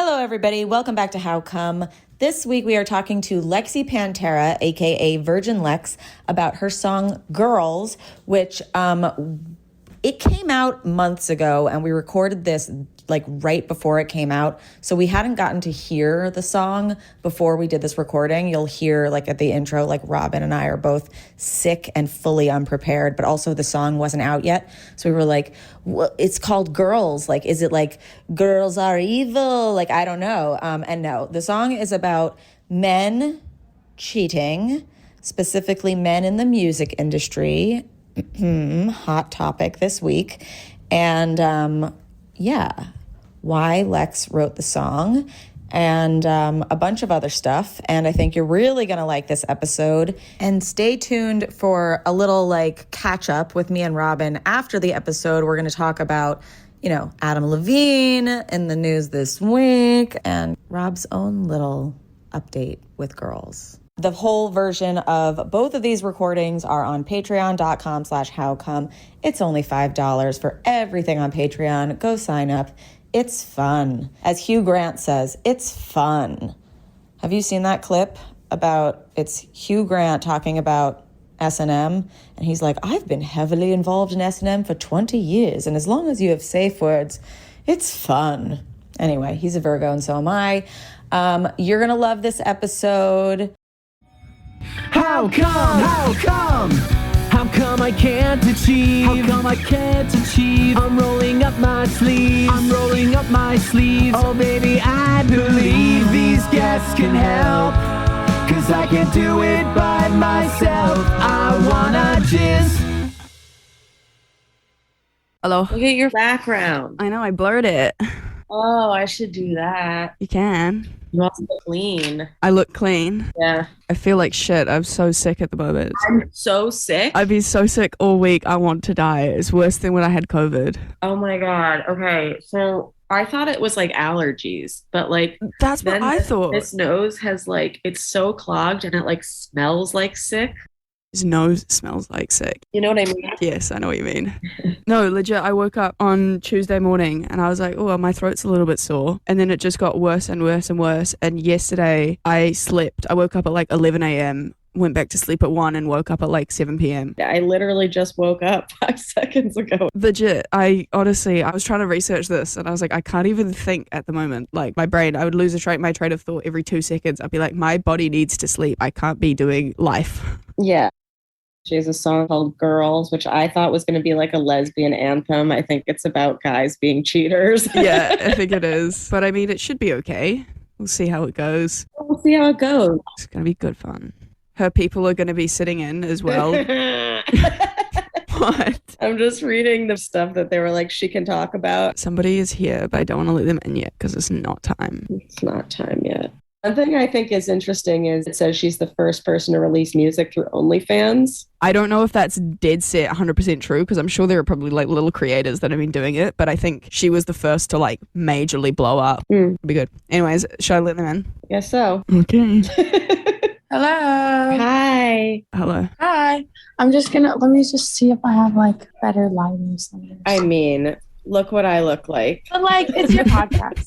Hello, everybody. Welcome back to How Come. This week we are talking to Lexy Panterra, aka Virgin Lex, about her song Girls, which it came out months ago, and we recorded this like right before it came out. So we hadn't gotten to hear the song before we did this recording. You'll hear like at the intro, like Robyn and I are both sick and fully unprepared, but also the song wasn't out yet. So we were like, well, it's called Girls. Like, is it like girls are evil? Like, I don't know. And no, the song is about men cheating, specifically men in the music industry. Hot topic this week. And why Lex wrote the song and a bunch of other stuff. And I think you're really going to like this episode. And stay tuned for a little like catch up with me and Robyn. After the episode, we're going to talk about, you know, Adam Levine in the news this week and Rob's own little update with Girls. The whole version of both of these recordings are on patreon.com/howcome. It's only $5 for everything on Patreon. Go sign up. It's fun. As Hugh Grant says, it's fun. Have you seen that clip about, it's Hugh Grant talking about S&M? And he's like, I've been heavily involved in S&M for 20 years. And as long as you have safe words, it's fun. Anyway, he's a Virgo and so am I. You're going to love this episode. How come? How come? How come I can't achieve? How come I can't achieve? I'm rolling up my sleeves. I'm rolling up my sleeves. Oh baby, I believe these guests can help. Cause I can't do it by myself. I wanna jizz. Hello. Look at your background. I know, I blurred it. Oh, I should do that. You can. You also look clean. I look clean. Yeah. I feel like shit. I'm so sick at the moment. I'm so sick. I've been so sick all week. I want to die. It's worse than when I had COVID. Oh my God. Okay. So I thought it was like allergies, but like that's what I thought. This nose has like, it's so clogged and it like smells like sick. His nose smells like sick. You know what I mean? Yes, I know what you mean. No, legit, I woke up on Tuesday morning and I was like, oh, my throat's a little bit sore. And then it just got worse and worse and worse. And yesterday I slept. I woke up at like 11 a.m., went back to sleep at 1 and woke up at like 7 p.m. I literally just woke up 5 seconds ago. Legit, I was trying to research this and I was like, I can't even think at the moment. Like my brain, I would lose my train of thought every 2 seconds. I'd be like, my body needs to sleep. I can't be doing life. Yeah. She has a song called Girls, which I thought was going to be like a lesbian anthem. I think it's about guys being cheaters. Yeah, I think it is. But I mean, it should be okay. We'll see how it goes. We'll see how it goes. It's going to be good fun. Her people are going to be sitting in as well. What? I'm just reading the stuff that they were like, she can talk about. Somebody is here, but I don't want to let them in yet because it's not time. It's not time yet. One thing I think is interesting is it says she's the first person to release music through OnlyFans. I don't know if that's dead set 100% true because I'm sure there are probably like little creators that have been doing it, but I think she was the first to like majorly blow up. It'd be good. Anyways, should I let them in? Guess so. Okay. Hello. Hi. Hello. Hi. I'm just gonna, let me just see if I have like better lighting or something. I mean, look what I look like. But like, it's your podcast.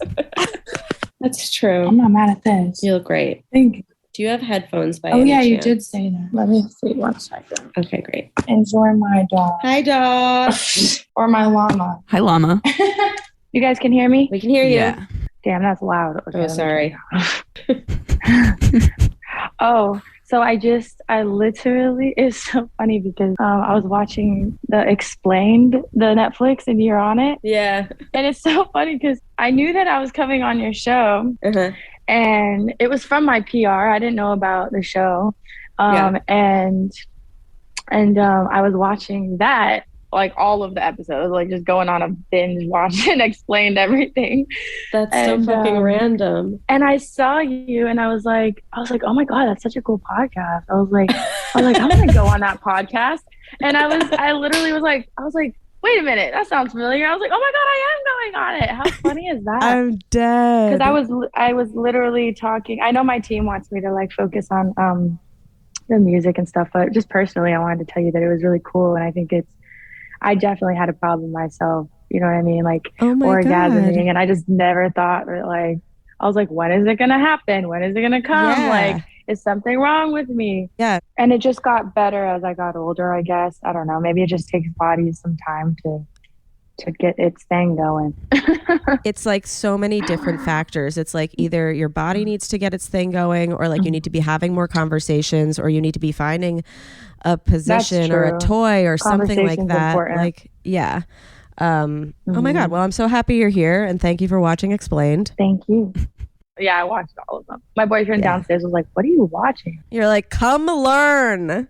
That's true. I'm not mad at this. You look great. Thank you. Do you have headphones by Oh any yeah, you chance? did say that. Let me see 1 second. Okay, great. Enjoy my dog. Hi, dog. Or my llama. Hi, Llama. You guys can hear me? We can hear you. Yeah. Damn, that's loud. Okay, Oh, sorry. Oh, so I literally, it's so funny because I was watching the Explained, the Netflix, and you're on it. Yeah. And it's so funny because I knew that I was coming on your show, Uh-huh. and it was from my PR. I didn't know about the show. And I was watching that, like all of the episodes, like just going on a binge watch and explained everything. That's so fucking random. And I saw you and I was like, oh my God, that's such a cool podcast. I was like, I'm gonna go on that podcast. And I literally was like, wait a minute, that sounds familiar. I was like, oh my God, I am going on it. How funny is that? I'm dead. Because I was literally talking. I know my team wants me to like focus on the music and stuff, but just personally, I wanted to tell you that it was really cool. And I think I definitely had a problem myself, you know what I mean? Like orgasming, and I just never thought that like I was like, when is it gonna happen? When is it gonna come? Yeah. Like, is something wrong with me? Yeah. And it just got better as I got older, I guess. I don't know. Maybe it just takes bodies some time to get its thing going. It's like so many different factors. It's like either your body needs to get its thing going, or like you need to be having more conversations, or you need to be finding a position or a toy or something like that. Important. Like, yeah. Oh my God. Well, I'm so happy you're here, and thank you for watching Explained. Thank you. Yeah, I watched all of them. My boyfriend downstairs was like, what are you watching? You're like, come learn.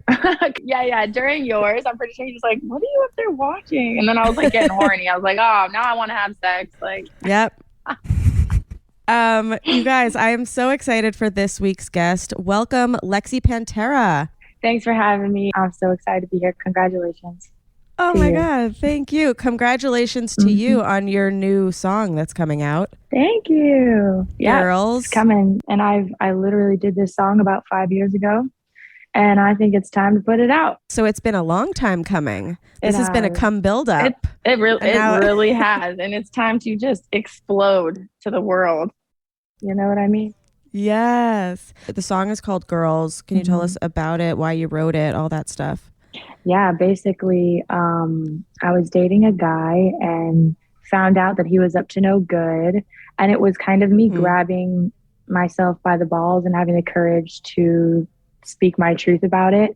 Yeah. During yours, I'm pretty sure he was like, what are you up there watching? And then I was like getting horny. I was like, oh, now I want to have sex. Like, yep. You guys, I am so excited for this week's guest. Welcome, Lexy Panterra. Thanks for having me. I'm so excited to be here. Congratulations. Oh my God, thank you. Congratulations to you on your new song that's coming out. Thank you. Yeah, Girls. it's coming. And I literally did this song about 5 years ago, and I think it's time to put it out. So it's been a long time coming. This has been a come build up. It really has, and it's time to just explode to the world. You know what I mean? Yes. The song is called Girls. Can you tell us about it, why you wrote it, all that stuff? Yeah, basically, I was dating a guy and found out that he was up to no good. And it was kind of me grabbing myself by the balls and having the courage to speak my truth about it.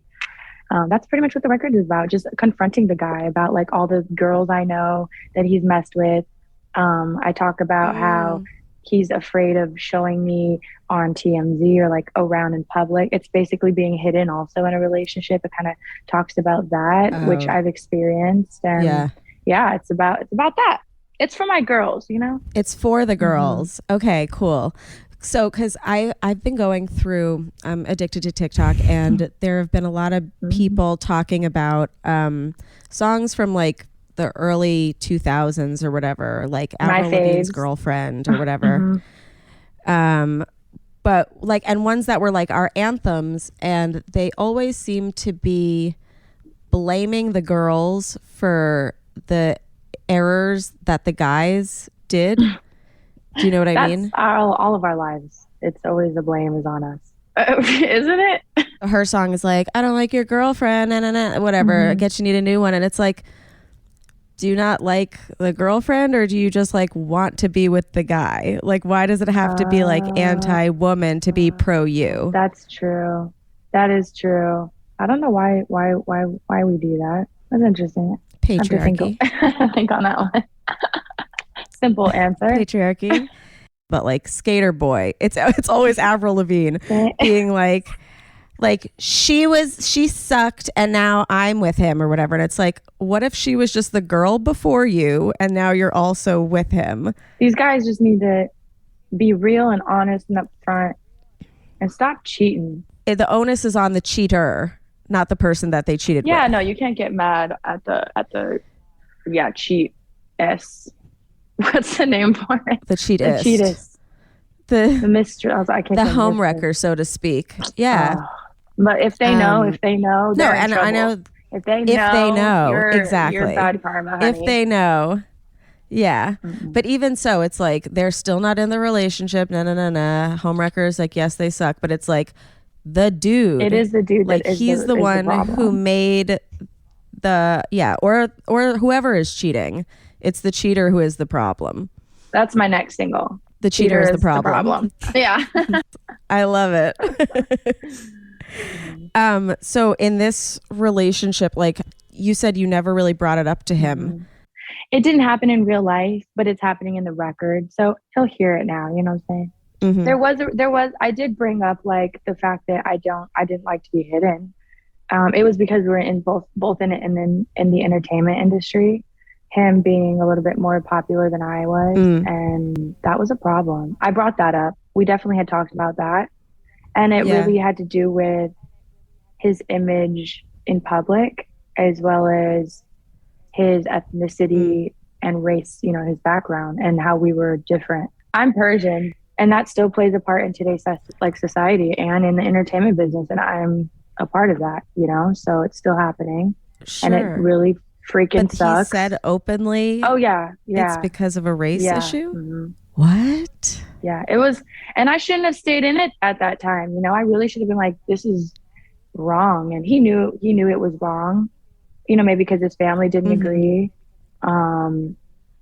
That's pretty much what the record is about, just confronting the guy about like all the girls I know that he's messed with. I talk about how he's afraid of showing me on TMZ or like around in public. It's basically being hidden also in a relationship. It kind of talks about that, which I've experienced. And yeah, it's about that. It's for my girls, you know? It's for the girls. Okay, cool. So, because I've been going through, I'm addicted to TikTok, and there have been a lot of people talking about songs from like the early 2000s or whatever, like Avril Lavigne's Girlfriend or whatever. But like, and ones that were like our anthems, and they always seem to be blaming the girls for the errors that the guys did. Do you know what I mean? All of our lives. It's always the blame is on us. Isn't it? Her song is like, I don't like your girlfriend, whatever. I guess you need a new one. And it's like, do you not like the girlfriend, or do you just like want to be with the guy? Like, why does it have to be like anti-woman to be pro you? That's true. That is true. I don't know why we do that. That's interesting. Patriarchy. Think on that one. Simple answer. Patriarchy. But like Skater Boy, it's always Avril Lavigne being like she sucked and now I'm with him or whatever. And it's like, what if she was just the girl before you and now you're also with him? These guys just need to be real and honest and upfront and stop cheating. The onus is on the cheater, not the person that they cheated with. Yeah, no, you can't get mad at the cheat S. What's the name for it? The cheatist. The cheatist. The mistress. I can't. The homewrecker, so to speak. Yeah. But if they know, no, and I know if they know, exactly. You're bad karma, honey. If they know, yeah. But even so, it's like they're still not in the relationship. Homewrecker is like, yes, they suck, but it's like the dude. It is the dude. Like he's the one who made or whoever is cheating. It's the cheater who is the problem. That's my next single. The cheater is the problem. Yeah. I love it. So in this relationship, like you said, you never really brought it up to him. It didn't happen in real life, but it's happening in the record. So he'll hear it now. You know what I'm saying? There was, I did bring up like the fact that I didn't like to be hidden. It was because we were in both in it and then in the entertainment industry. Him being a little bit more popular than I was, and that was a problem. I brought that up. We definitely had talked about that, and it really had to do with his image in public, as well as his ethnicity and race, you know, his background and how we were different. I'm Persian, and that still plays a part in today's like society and in the entertainment business, and I'm a part of that, you know, so it's still happening. Sure. And it really freaking but sucks. He said openly. Oh yeah. It's because of a race issue. What? Yeah, it was, and I shouldn't have stayed in it at that time. You know, I really should have been like, this is wrong. And he knew it was wrong, you know, maybe because his family didn't agree.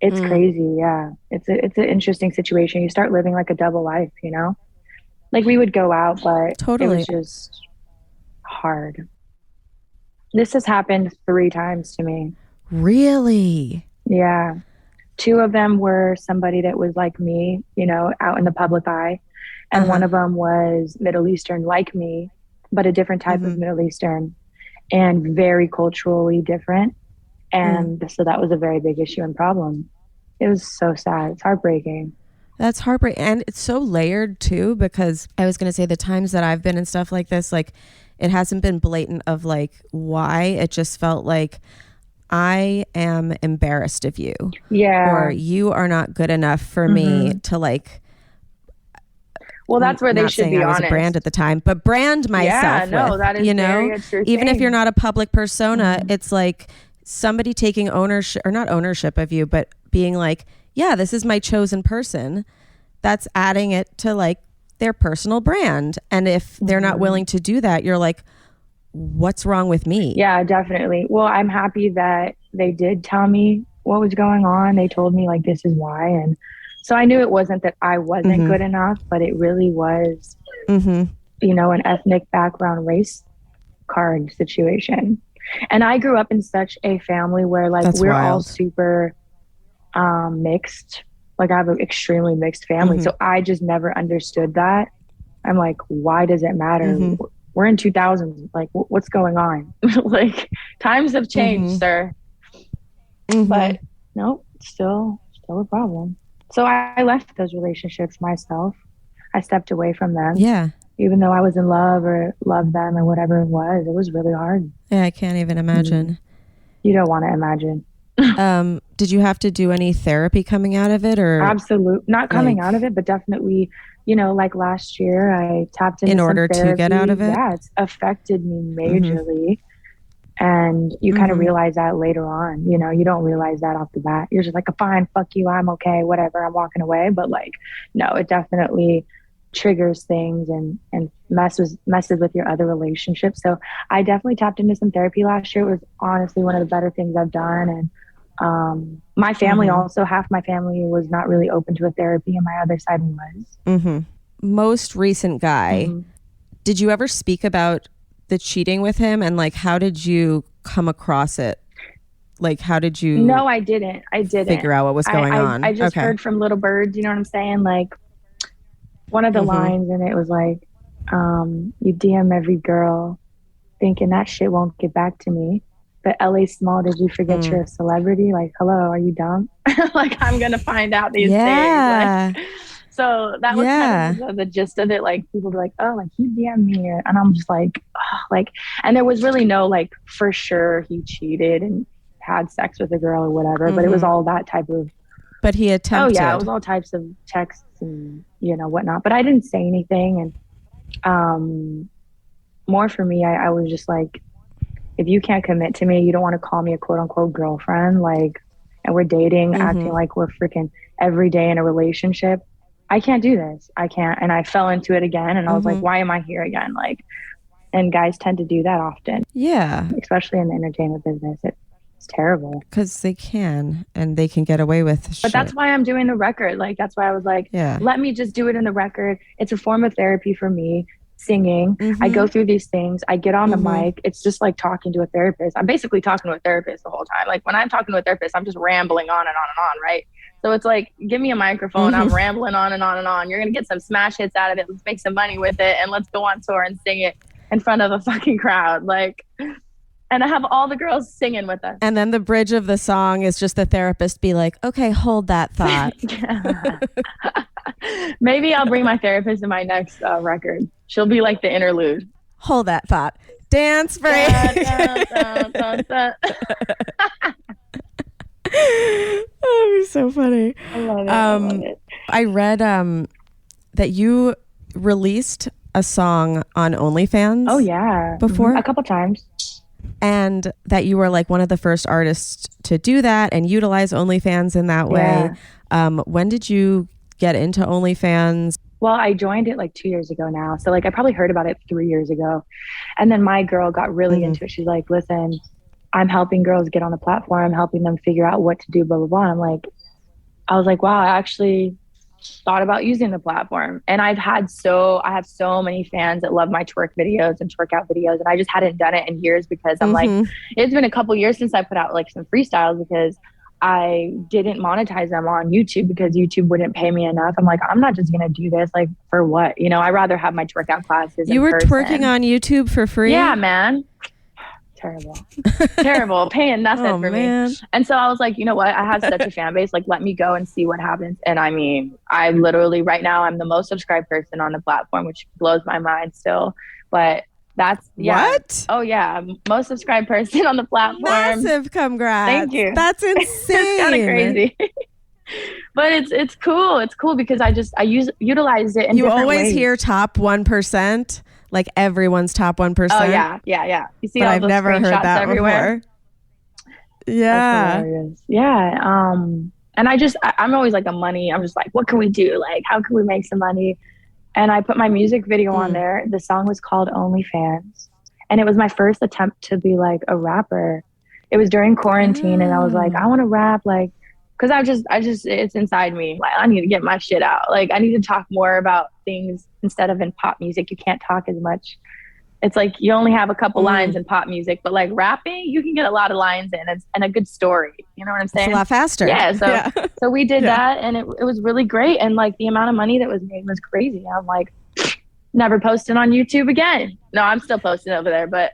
It's crazy. Yeah. It's an interesting situation. You start living like a double life, you know, like we would go out, but Totally. it was just hard. This has happened 3 times to me. Really? Yeah. 2 of them were somebody that was like me, you know, out in the public eye. And one of them was Middle Eastern like me, but a different type of Middle Eastern and very culturally different. And so that was a very big issue and problem. It was so sad. It's heartbreaking. That's heartbreaking. And it's so layered too, because I was going to say the times that I've been in stuff like this, like it hasn't been blatant of like why. It just felt like I am embarrassed of you. Yeah. Or you are not good enough for me to like. Well, that's where they should be I was honest. a brand at the time, but brand myself. Yeah, no, with, that is you know, very a true even thing. if you're not a public persona, it's like somebody taking ownership, or not ownership of you, but being like, yeah, this is my chosen person. That's adding it to like their personal brand. And if they're not willing to do that, you're like, what's wrong with me? Yeah, definitely. Well, I'm happy that they did tell me what was going on. They told me like, this is why. And so I knew it wasn't that I wasn't good enough, but it really was, you know, an ethnic background race card situation. And I grew up in such a family where like That's we're wild. all super mixed. Like I have an extremely mixed family. So I just never understood that. I'm like, why does it matter? We're in 2000s. Like, what's going on? Like, times have changed, sir. But no, still a problem. So I left those relationships myself. I stepped away from them. Yeah. Even though I was in love or loved them or whatever it was really hard. Yeah, I can't even imagine. You don't want to imagine. Did you have to do any therapy coming out of it, or Absolutely not coming out of it, but definitely, you know, like last year I tapped into in some order therapy. to get out of it? Yeah, it's affected me majorly. And you kind of realize that later on, you know, you don't realize that off the bat. You're just like, fine, fuck you, I'm okay, whatever, I'm walking away. But like, no, it definitely triggers things and messes with your other relationships. So I definitely tapped into some therapy last year. It was honestly one of the better things I've done. And my family also, half my family was not really open to a therapy and my other side was. Most recent guy, did you ever speak about the cheating with him, and like how did you come across it? Like how did you No, I didn't figure out what was going on? I just heard from little birds, you know what I'm saying? Like one of the lines, and it was like, you DM every girl thinking that shit won't get back to me, but LA small, did you forget you're a celebrity? Like, hello, are you dumb? Like, I'm gonna find out these things. Like, so that was kind of the gist of it. Like people be like, oh, like he DM'd me, and I'm just like, oh, like, and there was really no like for sure he cheated and had sex with a girl or whatever, but it was all that type of. But he attempted. Oh yeah, it was all types of texts and you know whatnot. But I didn't say anything, and more for me, I was just like, if you can't commit to me, you don't want to call me a quote unquote girlfriend, like, and we're dating, acting like we're freaking every day in a relationship. I can't do this. I can't. And I fell into it again. And I was like, why am I here again? Like, and guys tend to do that often. Yeah. Especially in the entertainment business. It's terrible. Because they can, and they can get away with shit. But that's why I'm doing the record. Like, that's why I was like, let me just do it in the record. It's a form of therapy for me. Singing. I go through these things. I get on the mic. It's just like talking to a therapist. I'm basically talking to a therapist the whole time. Like when I'm talking to a therapist, I'm just rambling on and on and on, right? So it's like, give me a microphone. I'm rambling on and on and on. You're going to get some smash hits out of it. Let's make some money with it. And let's go on tour and sing it in front of a fucking crowd. Like, and I have all the girls singing with us. And then the bridge of the song is just the therapist be like, okay, hold that thought. Maybe I'll bring my therapist in my next record. She'll be like the interlude. Hold that thought. Dance break. Oh, it's so funny. I love it. I love it. I read that you released a song on OnlyFans. Oh yeah, before a couple times, and that you were like one of the first artists to do that and utilize OnlyFans in that way. When did you get into OnlyFans? Well, I joined it like 2 years ago now. So like I probably heard about it 3 years ago. And then my girl got really into it. She's like, listen, I'm helping girls get on the platform, helping them figure out what to do, blah, blah, blah. And I was like, wow, I actually thought about using the platform. And I have so many fans that love my twerk videos and twerk out videos. And I just hadn't done it in years because I'm like, it's been a couple years since I put out like some freestyles because I didn't monetize them on YouTube because YouTube wouldn't pay me enough. I'm like, I'm not just going to do this like for what? You know, I'd rather have my twerk out classes. You were twerking on YouTube for free? Yeah, man. Terrible, paying nothing for me. And so I was like, you know what, I have such a fan base, like let me go and see what happens. And I mean, I literally right now I'm the most subscribed person on the platform, which blows my mind still, but that's what? Oh yeah, most subscribed person on the platform. Massive congrats. Thank you. That's insane. It's kind of crazy. But it's cool because I utilize it in you different always ways. Hear top 1%, like everyone's top 1%. Oh yeah. You see but all I've those never heard screenshots that everywhere. Before. Yeah. Yeah. And I'm always like I'm just like, what can we do? Like, how can we make some money? And I put my music video on there. The song was called OnlyFans. And it was my first attempt to be like a rapper. It was during quarantine and I was like, I want to rap, like, cause I just, it's inside me. Like, I need to get my shit out. Like, I need to talk more about things instead of in pop music. You can't talk as much. It's like you only have a couple lines in pop music, but like rapping, you can get a lot of lines in and a good story. You know what I'm saying? It's a lot faster. Yeah. So we did that and it was really great. And like the amount of money that was made was crazy. I'm like, never posting on YouTube again. No, I'm still posting over there, but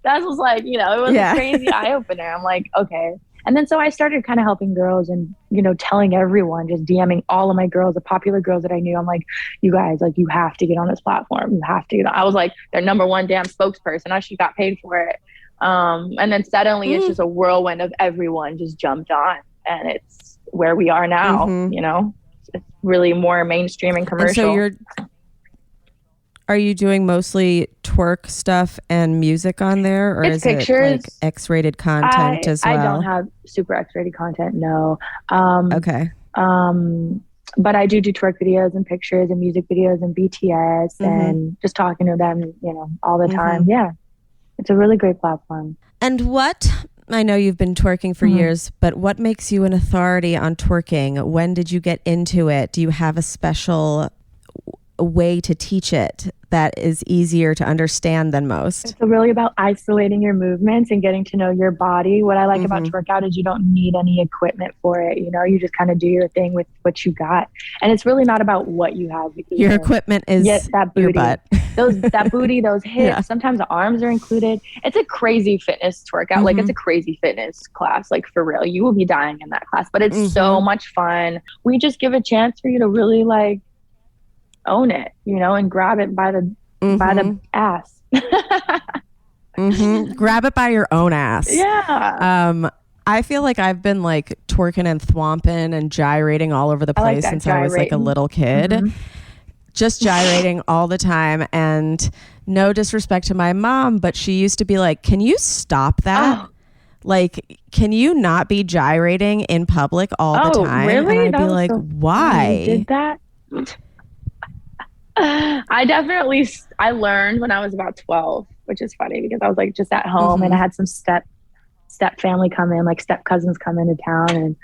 that was like, you know, it was a crazy eye opener. I'm like, okay. And then so I started kind of helping girls and, you know, telling everyone, just DMing all of my girls, the popular girls that I knew. I'm like, you guys, like, you have to get on this platform. You have to. I was like their number one damn spokesperson. I should got paid for it. And then suddenly it's just a whirlwind of everyone just jumped on. And it's where we are now, you know. It's really more mainstream and commercial. And so are you doing mostly twerk stuff and music on there, or is it like X-rated content as well? I don't have super X-rated content, no. Okay. But I do twerk videos and pictures and music videos and BTS and just talking to them, you know, all the time. Yeah, it's a really great platform. And I know you've been twerking for years, but what makes you an authority on twerking? When did you get into it? Do you have a special way to teach it that is easier to understand than most? It's really about isolating your movements and getting to know your body. What I like about twerk out is you don't need any equipment for it. You know, you just kind of do your thing with what you got. And it's really not about what you have. Your equipment is that booty, your butt. that booty, those hips. Sometimes the arms are included. It's a crazy fitness twerk out. Like, it's a crazy fitness class. Like, for real, you will be dying in that class. But it's so much fun. We just give a chance for you to really like own it, you know, and grab it by the ass. Grab it by your own ass. Yeah. I feel like I've been like twerking and thwomping and gyrating all over the place since I was like a little kid. Just gyrating all the time. And no disrespect to my mom, but she used to be like, can you stop that? Like, can you not be gyrating in public all the time? Really? And I'd be like, why? You did that? I learned when I was about 12, which is funny because I was like just at home and I had some step family come in, like step cousins come into town,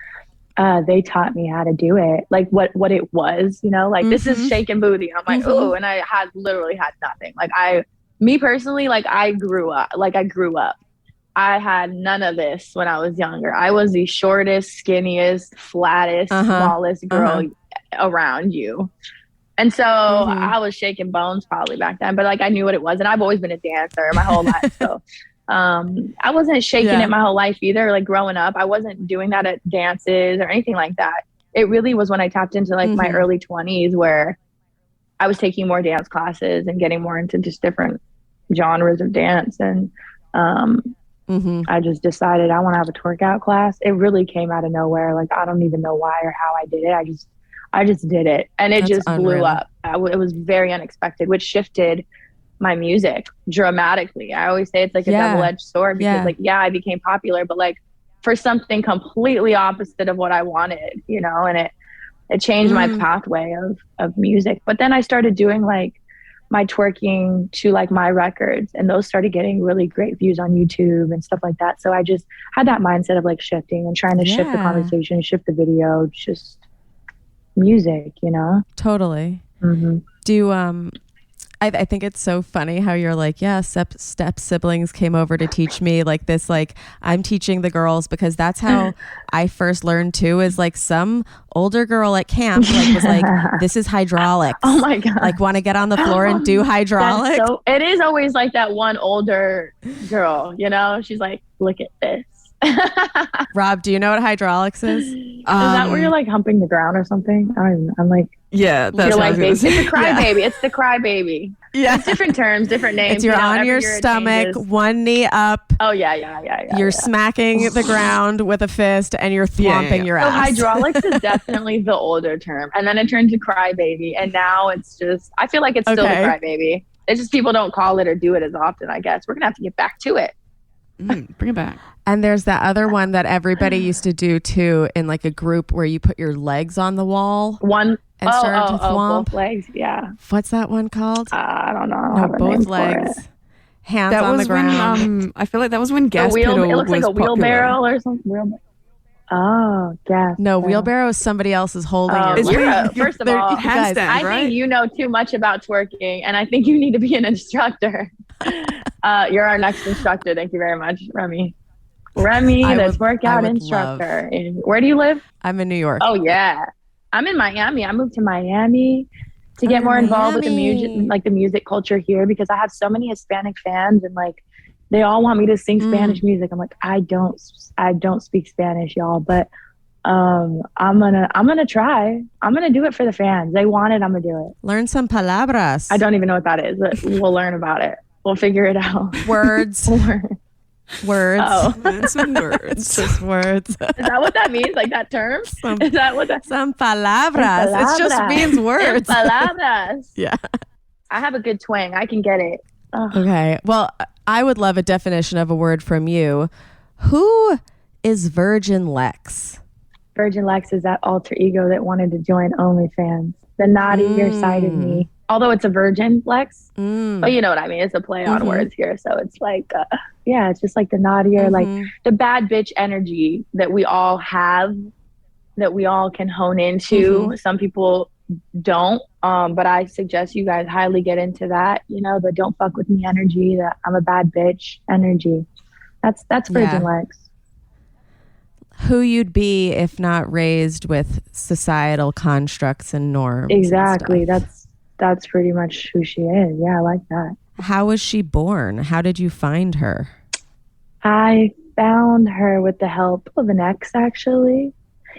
and they taught me how to do it, like what it was, you know, like this is shaking booty. I'm like, oh, and I literally had nothing. Like me personally, like I grew up. I had none of this when I was younger. I was the shortest, skinniest, flattest, smallest girl around you. And so I was shaking bones probably back then, but like I knew what it was. And I've always been a dancer my whole life. So I wasn't shaking it my whole life either. Like growing up, I wasn't doing that at dances or anything like that. It really was when I tapped into like my early 20s where I was taking more dance classes and getting more into just different genres of dance. And I just decided I want to have a twerk out class. It really came out of nowhere. Like, I don't even know why or how I did it. I just did it, and it just blew up. It was very unexpected, which shifted my music dramatically. I always say it's like a double-edged sword because like, I became popular, but like for something completely opposite of what I wanted, you know, and It changed my pathway of music. But then I started doing like my twerking to like my records, and those started getting really great views on YouTube and stuff like that. So I just had that mindset of like shifting and trying to shift the conversation, shift the video, just music, you know? Totally. Mm-hmm. Do I think it's so funny how you're like, yeah, step siblings came over to teach me like this, like I'm teaching the girls, because that's how I first learned too, is like some older girl at camp like was like, this is hydraulics. Oh my God. Like want to get on the floor and do hydraulics. So it is always like that one older girl, you know, she's like, look at this. Rob, do you know what hydraulics is? Is that where you're like humping the ground or something? I'm like, yeah, that's you're what I like, was gonna it's say. the crybaby. It's the crybaby. Yeah. It's different terms, different names. It's you're you know, on every your year it stomach, changes. one knee up. Oh yeah. You're smacking the ground with a fist and you're thwomping your So ass. hydraulics is definitely the older term, and then it turned to crybaby, and now it's just, I feel like it's still the crybaby. It's just people don't call it or do it as often. I guess we're gonna have to get back to it. Bring it back. And there's that other one that everybody used to do too, in like a group where you put your legs on the wall. And started to thwomp. Both legs, yeah. What's that one called? I don't know. No, both legs. Hands That on was the ground. when I feel like that was when gas It pedal looks like was a wheelbarrow or something. Oh, gas. No, wheelbarrow is somebody else is holding your It's leg. when first of all, handstand, I right? think you know too much about twerking, and I think you need to be an instructor. You're our next instructor. Thank you very much, Remy. Remy, the workout instructor. Where do you live? I'm in New York. Oh yeah, I'm in Miami. I moved to Miami to get more involved with the music culture here, because I have so many Hispanic fans, and like they all want me to sing Spanish music. I'm like, I don't speak Spanish, y'all, but I'm gonna try. I'm gonna do it for the fans. They want it. I'm gonna do it. Learn some palabras. I don't even know what that is, but we'll learn about it. We'll figure it out. Words. Words. Oh. Some words. It's just words. Is that what that means? Like that term? Is that what that? Some palabras. It just means words. Palabras. Yeah. I have a good twang. I can get it. Oh. Okay. Well, I would love a definition of a word from you. Who is Virgin Lex? Virgin Lex is that alter ego that wanted to join OnlyFans. The naughtier side of me. Although it's a virgin Lex, but you know what I mean. It's a play on words here, so it's like, it's just like the naughtier, like the bad bitch energy that we all have, that we all can hone into. Some people don't, but I suggest you guys highly get into that. You know, the don't fuck with me energy, that I'm a bad bitch energy. That's Virgin Lex. Who you'd be if not raised with societal constructs and norms. Exactly. That's pretty much who she is. Yeah, I like that. How was she born? How did you find her? I found her with the help of an ex, actually.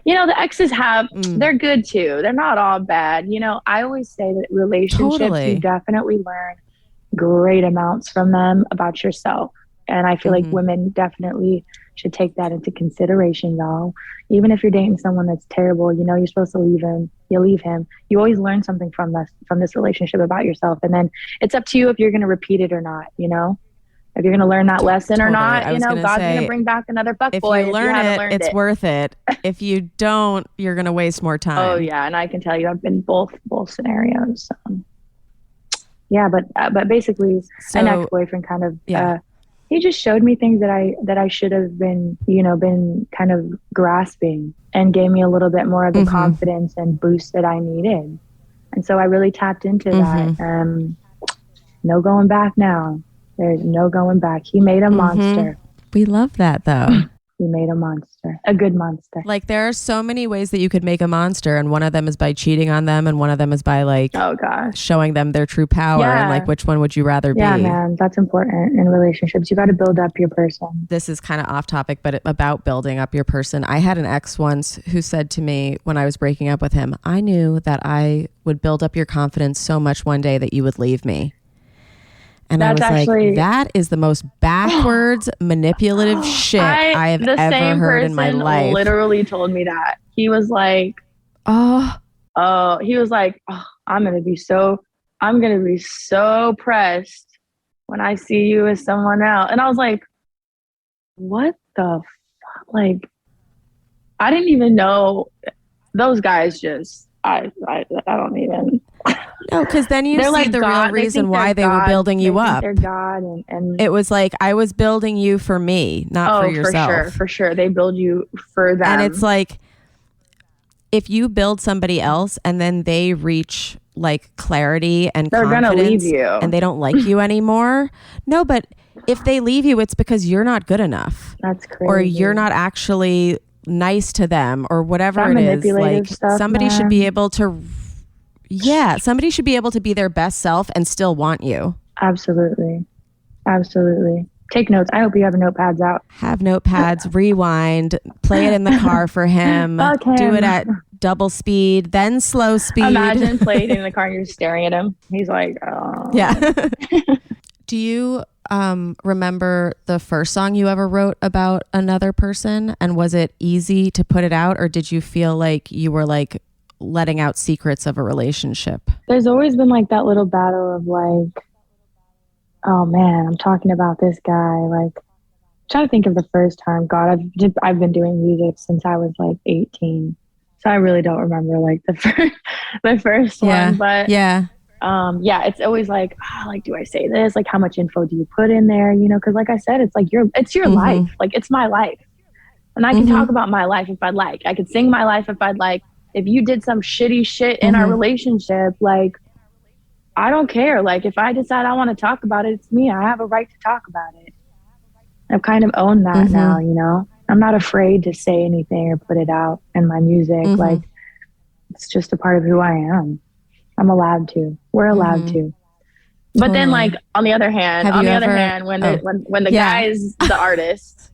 You know, the exes they're good too. They're not all bad. You know, I always say that relationships, you definitely learn great amounts from them about yourself. And I feel like women definitely should take that into consideration, y'all. Even if you're dating someone that's terrible, you know, you're supposed to leave him. You leave him. You always learn something from this relationship about yourself. And then it's up to you if you're going to repeat it or not, you know? If you're going to learn that lesson or not, you know, God's going to bring back another fuckboy. If you learn it, it's worth it. If you don't, you're going to waste more time. Oh, yeah. And I can tell you, I've been both scenarios. Yeah, but basically, an ex-boyfriend kind of... he just showed me things that I should have been kind of grasping, and gave me a little bit more of the confidence and boost that I needed. And so I really tapped into that. No going back now. There's no going back. He made a monster. We love that though. He made a monster, a good monster. Like there are so many ways that you could make a monster, and one of them is by cheating on them, and one of them is by like, oh gosh, showing them their true power. And like, which one would you rather be? Yeah, man, that's important in relationships. You got to build up your person. This is kind of off topic, but about building up your person. I had an ex once who said to me when I was breaking up with him, I knew that I would build up your confidence so much one day that you would leave me. And I was like, that is the most backwards, manipulative shit I have ever heard in my life. Literally told me that. He was like, I'm going to be so pressed when I see you as someone else. And I was like, what the fuck? Like, I didn't even know. those guys just, I don't even. No, because then you They're see like the God. real They reason think why they're they were God. building you They think up. they're God, and It was like, I was building you for me, not for yourself. for sure. They build you for them. And it's like, if you build somebody else and then they reach like clarity and they're confidence gonna leave you, and they don't like you anymore. No, but if they leave you, it's because you're not good enough. That's crazy. Or you're not actually nice to them or whatever that it is. manipulative Like stuff, somebody should man. be able to, somebody should be able to be their best self and still want you. Absolutely. Take notes. I hope you have notepads out. Have notepads, rewind, play it in the car for him, Fuck him. do it at double speed, then slow speed. Imagine playing in the car and you're staring at him. He's like, oh. Yeah. Do you remember the first song you ever wrote about another person? And was it easy to put it out, or did you feel like you were like letting out secrets of a relationship? There's always been like that little battle of like, oh man, I'm talking about this guy. Like, I'm trying to think of the first time. God, I've been doing music since I was like 18, so I really don't remember like the first one. But yeah, it's always like, do I say this? Like, how much info do you put in there? You know, because like I said, it's like it's your life. Like, it's my life, and I can talk about my life if I'd like. I could sing my life if I'd like. If you did some shitty shit in our relationship, like, I don't care. Like, if I decide I want to talk about it, it's me. I have a right to talk about it. I've kind of owned that now, you know? I'm not afraid to say anything or put it out in my music. Like, it's just a part of who I am. I'm allowed to. We're allowed to. But then, like, on the other hand, when the guy's the artist,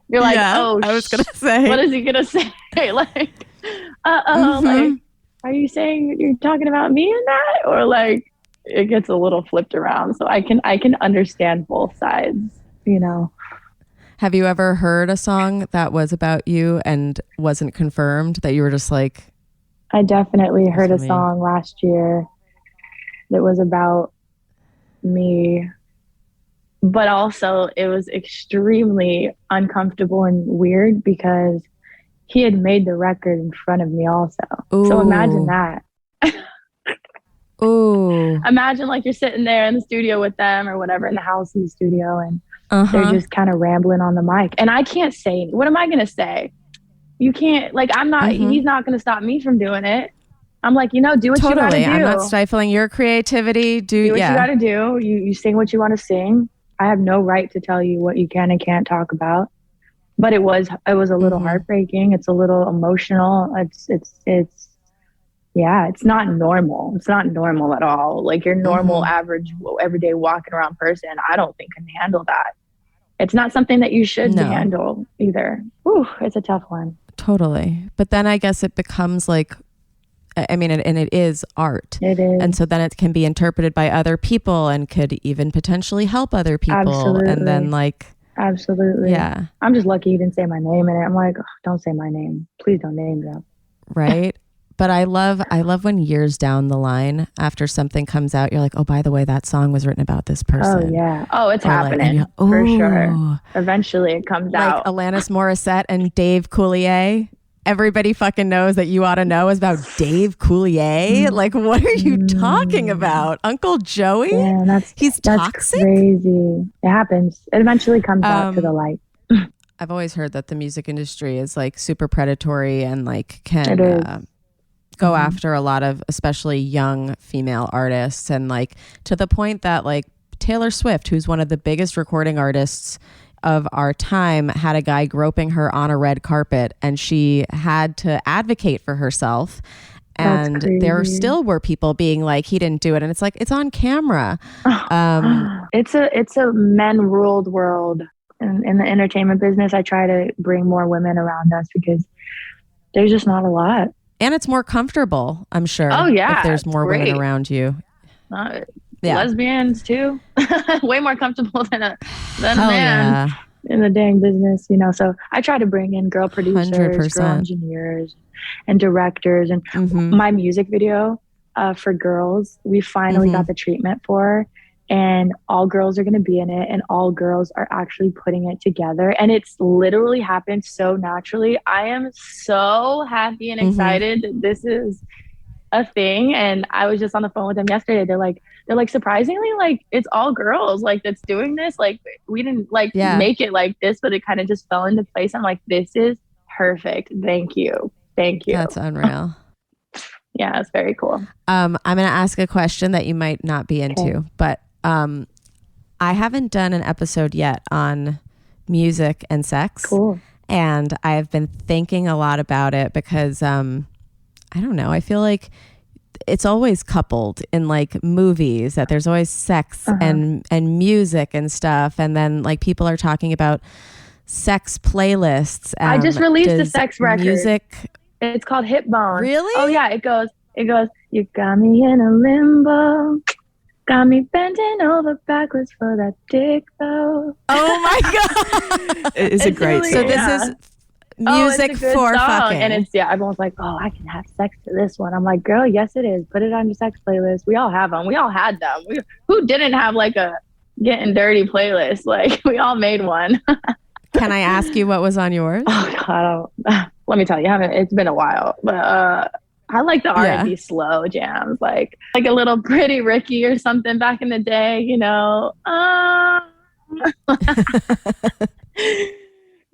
you're like, oh, I was gonna say, what is he gonna say? Like, like, are you saying you're talking about me in that? Or like, it gets a little flipped around. So I can understand both sides, you know. Have you ever heard a song that was about you and wasn't confirmed, that you were just like... I definitely heard a song last year that was about me, but also it was extremely uncomfortable and weird because he had made the record in front of me also. Ooh. So imagine that. Ooh. Imagine like you're sitting there in the studio with them or whatever, in the house, in the studio, and they're just kind of rambling on the mic. And I can't say, what am I going to say? You can't, like, I'm not, he's not going to stop me from doing it. I'm like, you know, do what you got to do. I'm not stifling your creativity. Do what you got to do. You sing what you want to sing. I have no right to tell you what you can and can't talk about. But it was a little heartbreaking. It's a little emotional. It's not normal. It's not normal at all. Like, your normal, average, everyday walking around person, I don't think can handle that. It's not something that you should handle either. Ooh, it's a tough one. Totally. But then I guess it becomes like, I mean, and it is art. It is. And so then it can be interpreted by other people and could even potentially help other people. Absolutely. And then like... Absolutely. Yeah. I'm just lucky you didn't say my name in it. I'm like, oh, don't say my name. Please don't name drop. Right. But I love when years down the line, after something comes out, you're like, oh, by the way, that song was written about this person. Oh, yeah. Oh, it's or happening. Like, for sure. Eventually it comes out. Like Alanis Morissette and Dave Coulier. Everybody fucking knows that You Ought to Know is about Dave Coulier. Like, what are you talking about? Uncle Joey? Yeah, that's toxic? Crazy. It happens. It eventually comes out to the light. I've always heard that the music industry is like super predatory and like can go after a lot of especially young female artists, and like to the point that like Taylor Swift, who's one of the biggest recording artists of our time, had a guy groping her on a red carpet and she had to advocate for herself. And there still were people being like, he didn't do it. And it's like, it's on camera. It's a men ruled world. In the entertainment business, I try to bring more women around us because there's just not a lot. And it's more comfortable, I'm sure. Oh, yeah. If there's more women around you. Lesbians, too. Way more comfortable than a man. Yeah. In the dang business, you know. So I try to bring in girl producers, 100%. girl engineers, and directors. And my music video for Girls, we finally got the treatment for. and all girls are going to be in it, and all girls are actually putting it together, and it's literally happened so naturally. I am so happy and excited that this is a thing. And I was just on the phone with them yesterday. They're like surprisingly, like, it's all girls like that's doing this. Like, we didn't make it like this, but it kind of just fell into place. I'm like, this is perfect. Thank you. That's unreal. Yeah, it's very cool. I'm going to ask a question that you might not be into, but I haven't done an episode yet on music and sex. Cool. And I've been thinking a lot about it because I don't know, I feel like it's always coupled in like movies, that there's always sex and music and stuff, and then like people are talking about sex playlists. I just released a sex record. Music. It's called Hip Bone. Really? Oh yeah, it goes, you got me in a limbo, got me bending over backwards for that dick though. Oh my God. It's a great really, song. So this is music it's a good for song. fucking. And it's, everyone's like, oh, I can have sex to this one. I'm like, girl, yes it is. Put it on your sex playlist. We all have them. We all had them. Who didn't have like a getting dirty playlist? Like, we all made one. Can I ask you what was on yours? Oh God, let me tell you, it's been a while, but I like the R&B slow jams, like a little Pretty Ricky or something back in the day, you know.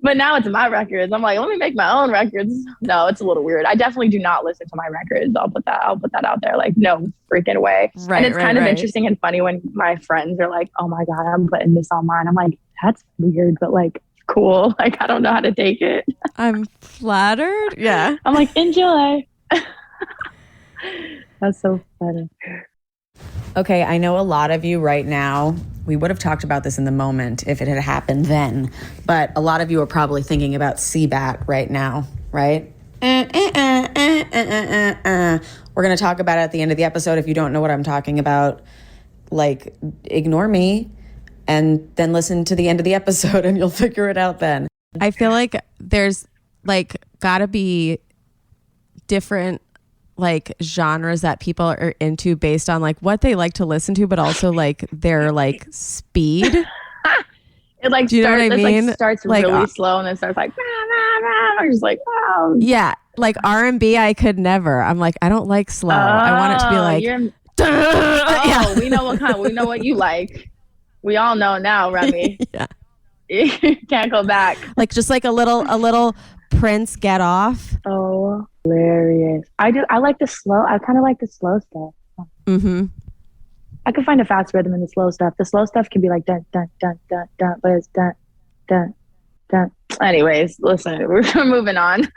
But now it's my records. I'm like, let me make my own records. No, it's a little weird. I definitely do not listen to my records. I'll put that out there. Like, no freaking way. Right, and it's kind of interesting and funny when my friends are like, oh my God, I'm putting this on mine. I'm like, that's weird, but like, cool. Like, I don't know how to take it. I'm flattered. Yeah. I'm like, enjoy. That's so funny. Okay, I know a lot of you right now, we would have talked about this in the moment if it had happened then, but a lot of you are probably thinking about CBAT right now, right? We're going to talk about it at the end of the episode. If you don't know what I'm talking about, like, ignore me and then listen to the end of the episode and you'll figure it out then. I feel like there's like gotta be different like genres that people are into based on like what they like to listen to, but also like their like speed. It like do you starts, know what I mean? Like, starts like, really slow and then starts like I'm just like, wow. Yeah, like R&B I could never. I'm like, I don't like slow. I want it to be like yeah. We know what you like. We all know now, Remy. Yeah. You can't go back. Like just like a little Prince Get Off. Oh, hilarious. I like the slow. I kind of like the slow stuff. Mm-hmm. I could find a fast rhythm in the slow stuff. The slow stuff can be like dun dun dun dun dun, but it's dun dun dun. Anyways, listen, we're moving on.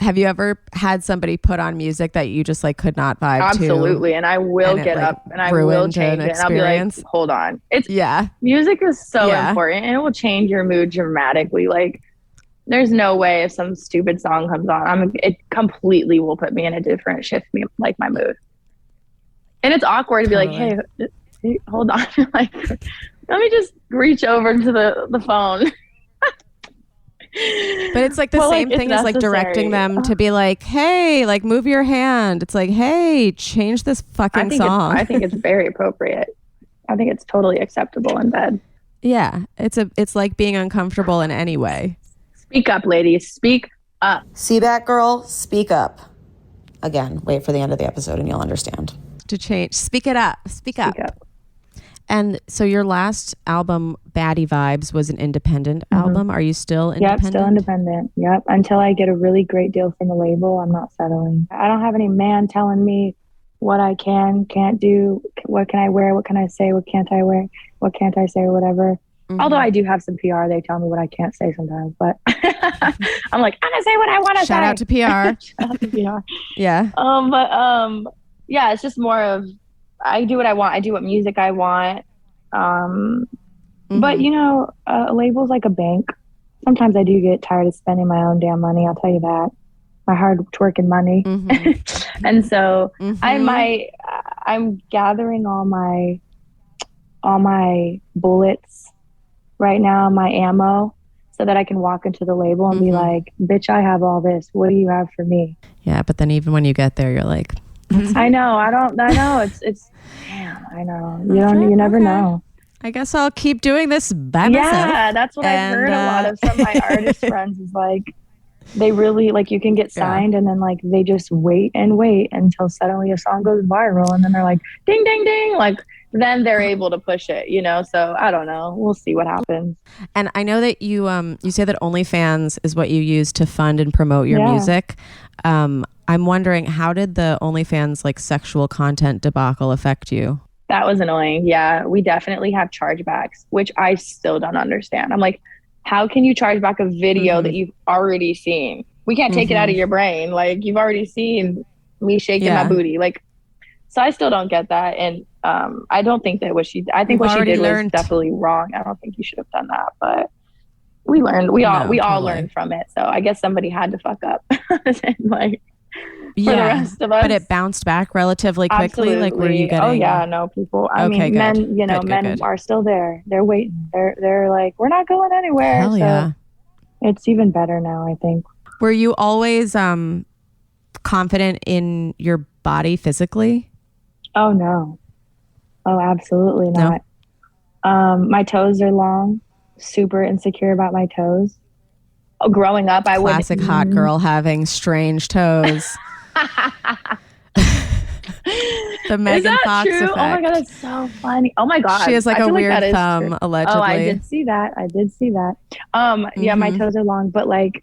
Have you ever had somebody put on music that you just like could not vibe to? Absolutely, and I will get up and I will change it. And I'll be like, hold on. Music is so important, and it will change your mood dramatically. Like, there's no way if some stupid song comes on, it completely will put me in a different shift, like my mood. And it's awkward to be like, hey, hold on, like, let me just reach over to the phone. But it's like the same thing as like directing them to be like, hey, like move your hand. It's like, hey, change this fucking song. I think it's very appropriate. I think it's totally acceptable in bed. Yeah, it's like being uncomfortable in any way. Speak up, ladies. Speak up. See that, girl? Speak up. Again, wait for the end of the episode and you'll understand. To change. Speak it up. Speak up. And so your last album, Baddie Vibes, was an independent album. Are you still independent? Yep, still independent. Yep. Until I get a really great deal from a label, I'm not settling. I don't have any man telling me what I can't do. What can I wear? What can I say? What can't I wear? What can't I say or whatever. Mm-hmm. Although I do have some PR. They tell me what I can't say sometimes. But I'm like, I'm going to say what I want to say. Shout out to PR. Shout out to PR. Yeah. Yeah, it's just more of, I do what I want. I do what music I want. But you know, a label's like a bank. Sometimes I do get tired of spending my own damn money. I'll tell you that. My hard twerking money. And so I'm gathering all my bullets right now, my ammo, so that I can walk into the label and be like, bitch, I have all this. What do you have for me? Yeah, but then even when you get there, you're like, I know. I know. It's. Damn. I know. You never know. I guess I'll keep doing this by myself. Yeah, that's what I've heard a lot of from my artist friends is like, they really like you can get signed and then like they just wait until suddenly a song goes viral and then they're like ding ding ding, like then they're able to push it, so I don't know, we'll see what happens. And I know that you say that OnlyFans is what you use to fund and promote your music. I'm wondering, how did the OnlyFans like sexual content debacle affect you? That was annoying. Yeah, we definitely have chargebacks, which I still don't understand. I'm like, how can you charge back a video that you've already seen? We can't take it out of your brain. Like, you've already seen me shaking my booty. Like, so I still don't get that. And I don't think that I think what she did was definitely wrong. I don't think you should have done that. But we learned. We all learned from it. So I guess somebody had to fuck up. And like, for the rest of us. But it bounced back relatively quickly. Absolutely. Like, were you getting? Oh yeah, no, people. I mean, men. Men are still there. They're waiting. They're like, we're not going anywhere. Hell yeah. It's even better now, I think. Were you always confident in your body physically? Oh no. Oh, absolutely not. My toes are long. Super insecure about my toes. Oh, growing up, I would. Classic hot girl having strange toes. The Megan Fox true? effect. Oh my god, that's so funny. Oh my god, she has like a weird thumb, allegedly. Oh, I did see that. Yeah, my toes are long, but like,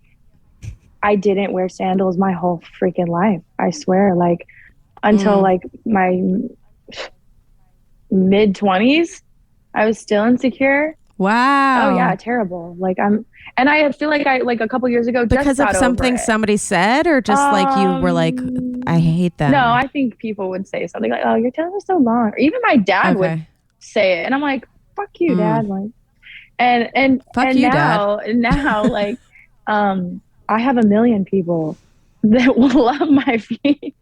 I didn't wear sandals my whole freaking life. I swear, like, until like my mid-20s, I was still insecure. Wow. Oh yeah, terrible. Like and I feel like I like a couple years ago because of something somebody said, or just like you were like, I hate them. No, I think people would say something like, "Oh, your toes are so long," or even my dad would say it, and I'm like, "Fuck you, Dad!" Like, and fuck and you, now, Dad. And now, like, I have a million people that will love my feet.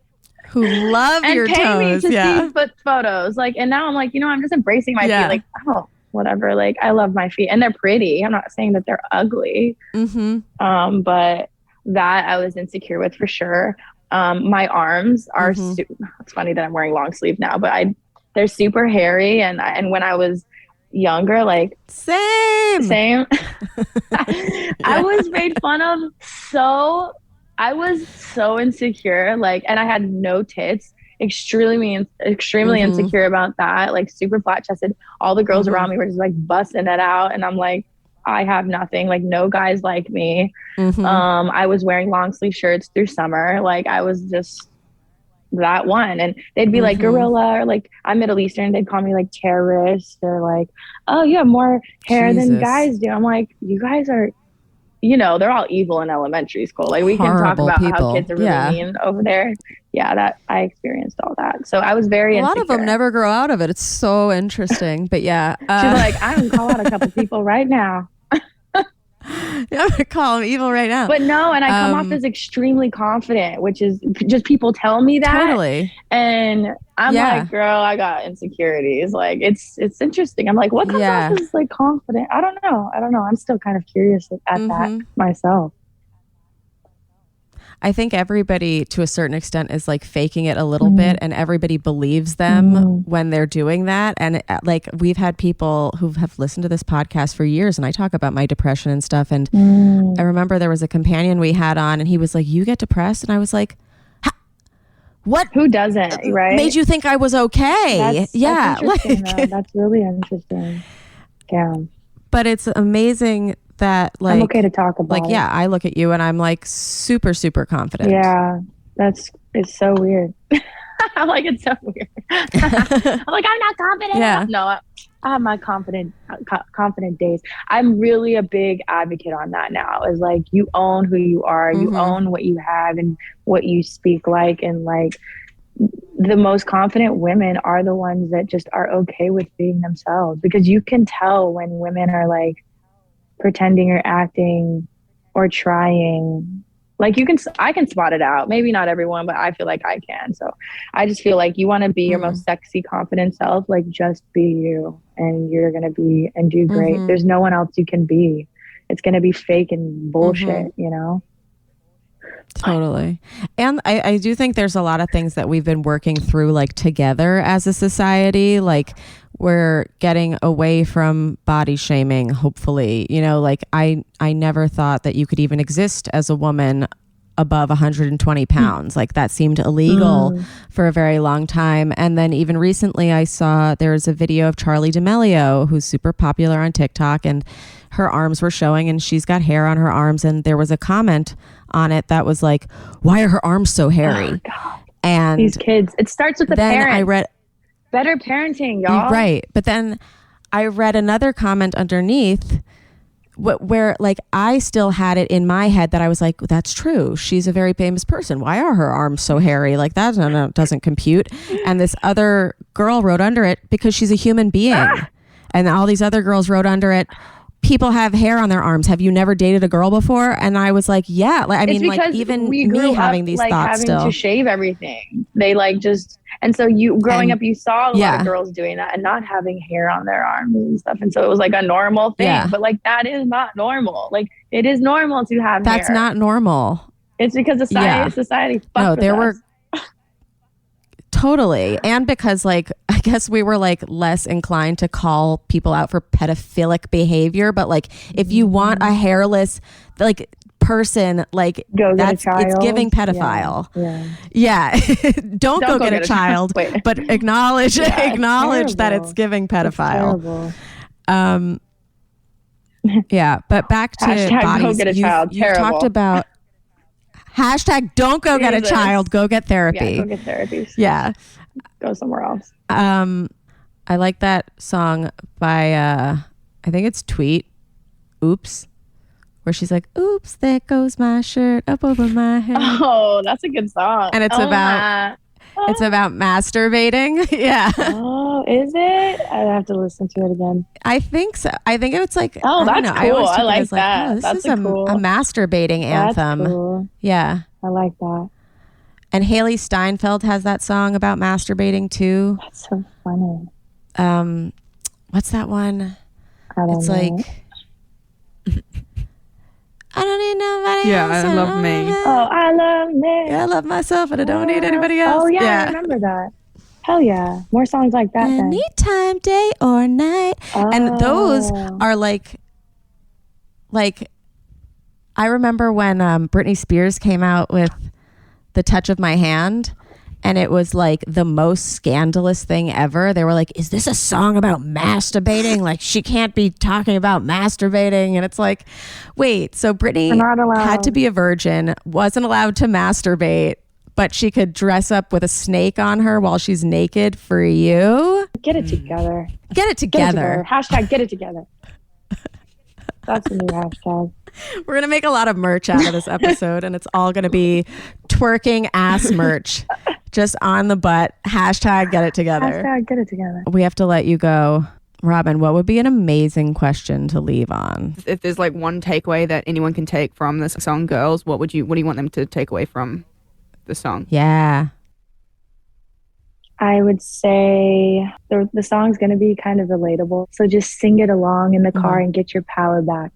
Who love and your pay toes, me to see photos. Like, and now I'm like, I'm just embracing my feet. Like, oh, whatever. Like, I love my feet, and they're pretty. I'm not saying that they're ugly. But that I was insecure with for sure. My arms are. It's funny that I'm wearing long sleeve now, but they're super hairy, and when I was younger, like same. I was made fun of so. I was so insecure, like, and I had no tits. Extremely insecure about that. Like, super flat chested. All the girls around me were just like busting it out, and I'm like, I have nothing. Like, no guys like me. I was wearing long sleeve shirts through summer. Like, I was just that one, and they'd be like gorilla, or like, I'm Middle Eastern. They'd call me like terrorist, or like, oh, you have more hair than guys do. I'm like, you guys are. They're all evil in elementary school. Like, we can talk about how kids are really mean over there. Yeah, that I experienced all that. So I was very insecure. A lot of them never grow out of it. It's so interesting. But yeah. She's like, I'm going to call out a couple people right now. I'm going to call them evil right now. But no, and I come off as extremely confident, which is just people tell me that. Totally. And I'm like, girl, I got insecurities. Like, it's interesting. I'm like, what comes off as like confident? I don't know. I'm still kind of curious at that myself. I think everybody, to a certain extent, is like faking it a little bit, and everybody believes them when they're doing that. And like, we've had people who have listened to this podcast for years, and I talk about my depression and stuff. And I remember there was a companion we had on, and he was like, "You get depressed?" And I was like, "What? Who doesn't? Right? Made you think I was okay?" That's interesting, though. That's really interesting. Yeah. But it's amazing that, like, I'm okay to talk about. Like, yeah, I look at you and I'm like super, super confident. Yeah, it's so weird. I'm like, it's so weird. I'm like, I'm not confident. Yeah. No, I have my confident days. I'm really a big advocate on that now. Is like, you own who you are, you own what you have and what you speak like, and like, the most confident women are the ones that just are okay with being themselves, because you can tell when women are like pretending or acting or trying. Like, I can spot it out. Maybe not everyone, but I feel like I can. So I just feel like you want to be your most sexy, confident self. Like, just be you, and you're going to be and do great. There's no one else you can be. It's going to be fake and bullshit, Totally. And I do think there's a lot of things that we've been working through like together as a society. Like we're getting away from body shaming, hopefully. You know, like I never thought that you could even exist as a woman above 120 pounds. Like that seemed illegal for a very long time. And then even recently I saw there's a video of Charlie D'Amelio, who's super popular on TikTok, and her arms were showing and she's got hair on her arms. And there was a comment on it that was like, why are her arms so hairy? God. And These kids, it starts with the then parents. I read, Better parenting, y'all. right. But then I read another comment underneath where like I still had it in my head that I was like, that's true. She's a very famous person. Why are her arms so hairy? Like that doesn't compute. And this other girl wrote under it, because she's a human being. And all these other girls wrote under it, people have hair on their arms. Have you never dated a girl before? And I was like, yeah. Like, I mean, like even me having these thoughts having still. to shave everything. They like just, and so you growing up, you saw a lot of girls doing that and not having hair on their arms and stuff. And so it was like a normal thing. Yeah. But like that is not normal. Like it is normal to have That's hair. not normal. It's because society fucked No, with there us. were totally. And because like I guess we were like less inclined to call people out for pedophilic behavior, but like if you want a hairless like person, like Go get a it's child. giving pedophile. Yeah. Don't go get a child, Wait. but acknowledge Yeah, it's that terrible. it's giving It's pedophile. terrible. Yeah, but back to Hashtag bodies. go get a you child. you Terrible. talked about hashtag don't go get a Jesus. child, go get therapy. Yeah, go get therapy. Yeah. Go somewhere else. I like that song by I think it's Tweet, Oops, where she's like, oops, there goes my shirt up over my head. Oh, that's a good song. And it's about masturbating. Yeah. Oh, is it? I'd have to listen to it again. I think so. I think it's like, Oh, I don't that's know. cool. always I took it like as that. Oh, this That's is a cool- a masturbating anthem. That's cool. Yeah. I like that. And Haley Steinfeld has that song about masturbating too. That's so funny. What's that one? I don't It's know. like I don't need nobody Yeah, else. I love me. Oh, I love me. Yeah, I love myself and I don't need anybody else. Oh, yeah, I remember that. Hell yeah. More songs like that then. Anytime, day or night. And those Oh. are like I remember when Britney Spears came out with The Touch of My Hand, and it was like the most scandalous thing ever. They were like, is this a song about masturbating? Like she can't be talking about masturbating. And it's like, wait, so Britney We're not allowed. had to be a virgin, wasn't allowed to masturbate, but she could dress up with a snake on her while she's naked for you. Get it together. Get it together. Hashtag get it together. That's a new hashtag. We're going to make a lot of merch out of this episode, and it's all going to be twerking ass merch just on the butt. Hashtag get it together. Hashtag get it together. We have to let you go. Robyn, what would be an amazing question to leave on? If there's like one takeaway that anyone can take from this song Girls, what do you want them to take away from the song? Yeah. I would say the song's going to be kind of relatable. So just sing it along in the car and get your power back.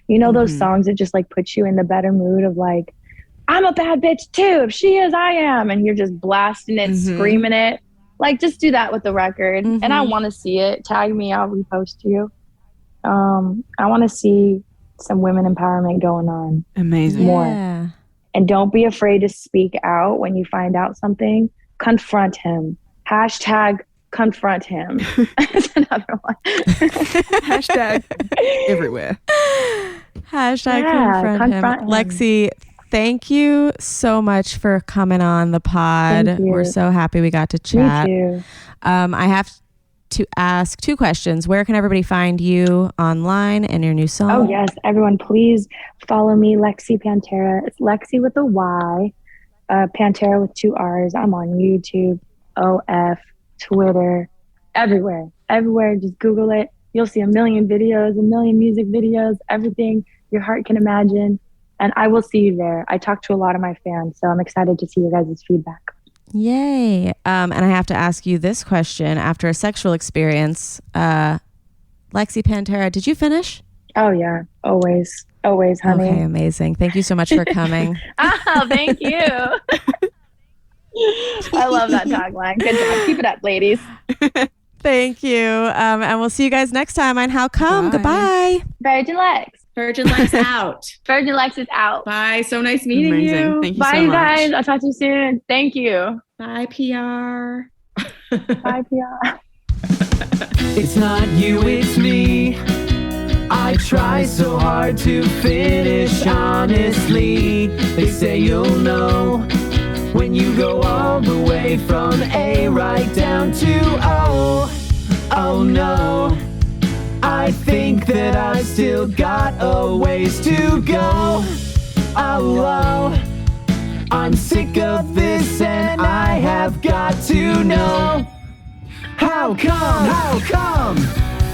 You know, those songs that just like put you in the better mood of like, I'm a bad bitch too. If she is, I am. And you're just blasting it, screaming it. Like just do that with the record. And I want to see it. Tag me, I'll repost you. I want to see some women empowerment going on. Amazing. More. Yeah. And don't be afraid to speak out when you find out something. Confront him. Hashtag confront him. That's another one. Hashtag everywhere. Hashtag Yeah, confront him. confront him. Lexy, thank you so much for coming on the pod. Thank you. We're so happy we got to chat. Me too. I have to ask 2 questions. Where can everybody find you online and your new song? Oh, yes. Everyone, please follow me, Lexy Panterra. It's Lexy with a Y, Panterra with 2 R's. I'm on YouTube, OF, Twitter, everywhere. Everywhere. Just Google it. You'll see a million videos, a million music videos, everything your heart can imagine. And I will see you there. I talk to a lot of my fans, so I'm excited to see your guys' feedback. Yay. And I have to ask you this question. After a sexual experience, Lexy Panterra, did you finish? Oh yeah, always, always, honey. Okay, amazing. Thank you so much for coming. Oh, thank you. I love that tagline. Good job. Keep it up, ladies. Thank you. And we'll see you guys next time on How Come. Bye. Goodbye. Virgin Lex. Virgin Lex out. Virgin Lex is out. Bye. So nice meeting Amazing. you. Thank you Bye, so you much. guys. I'll talk to you soon. Thank you. Bye, PR. Bye, PR. It's not you, it's me. I try so hard to finish honestly. They say you'll know when you go all the way from A right down to O. Oh no, I think that I still got a ways to go. Oh, I'm sick of this and I have got to know. How come? How come?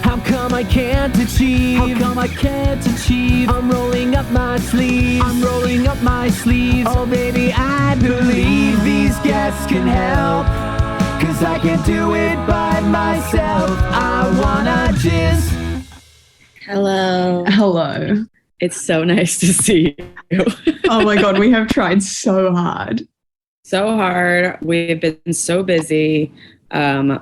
How come I can't achieve? How come I can't achieve? I'm rolling up my sleeves. I'm rolling up my sleeves. Oh baby, I believe these guests can help. 'Cause I can't do it by myself. I wanna just... Hello. Hello. It's so nice to see you. Oh my God, we have tried so hard. So hard. We've been so busy.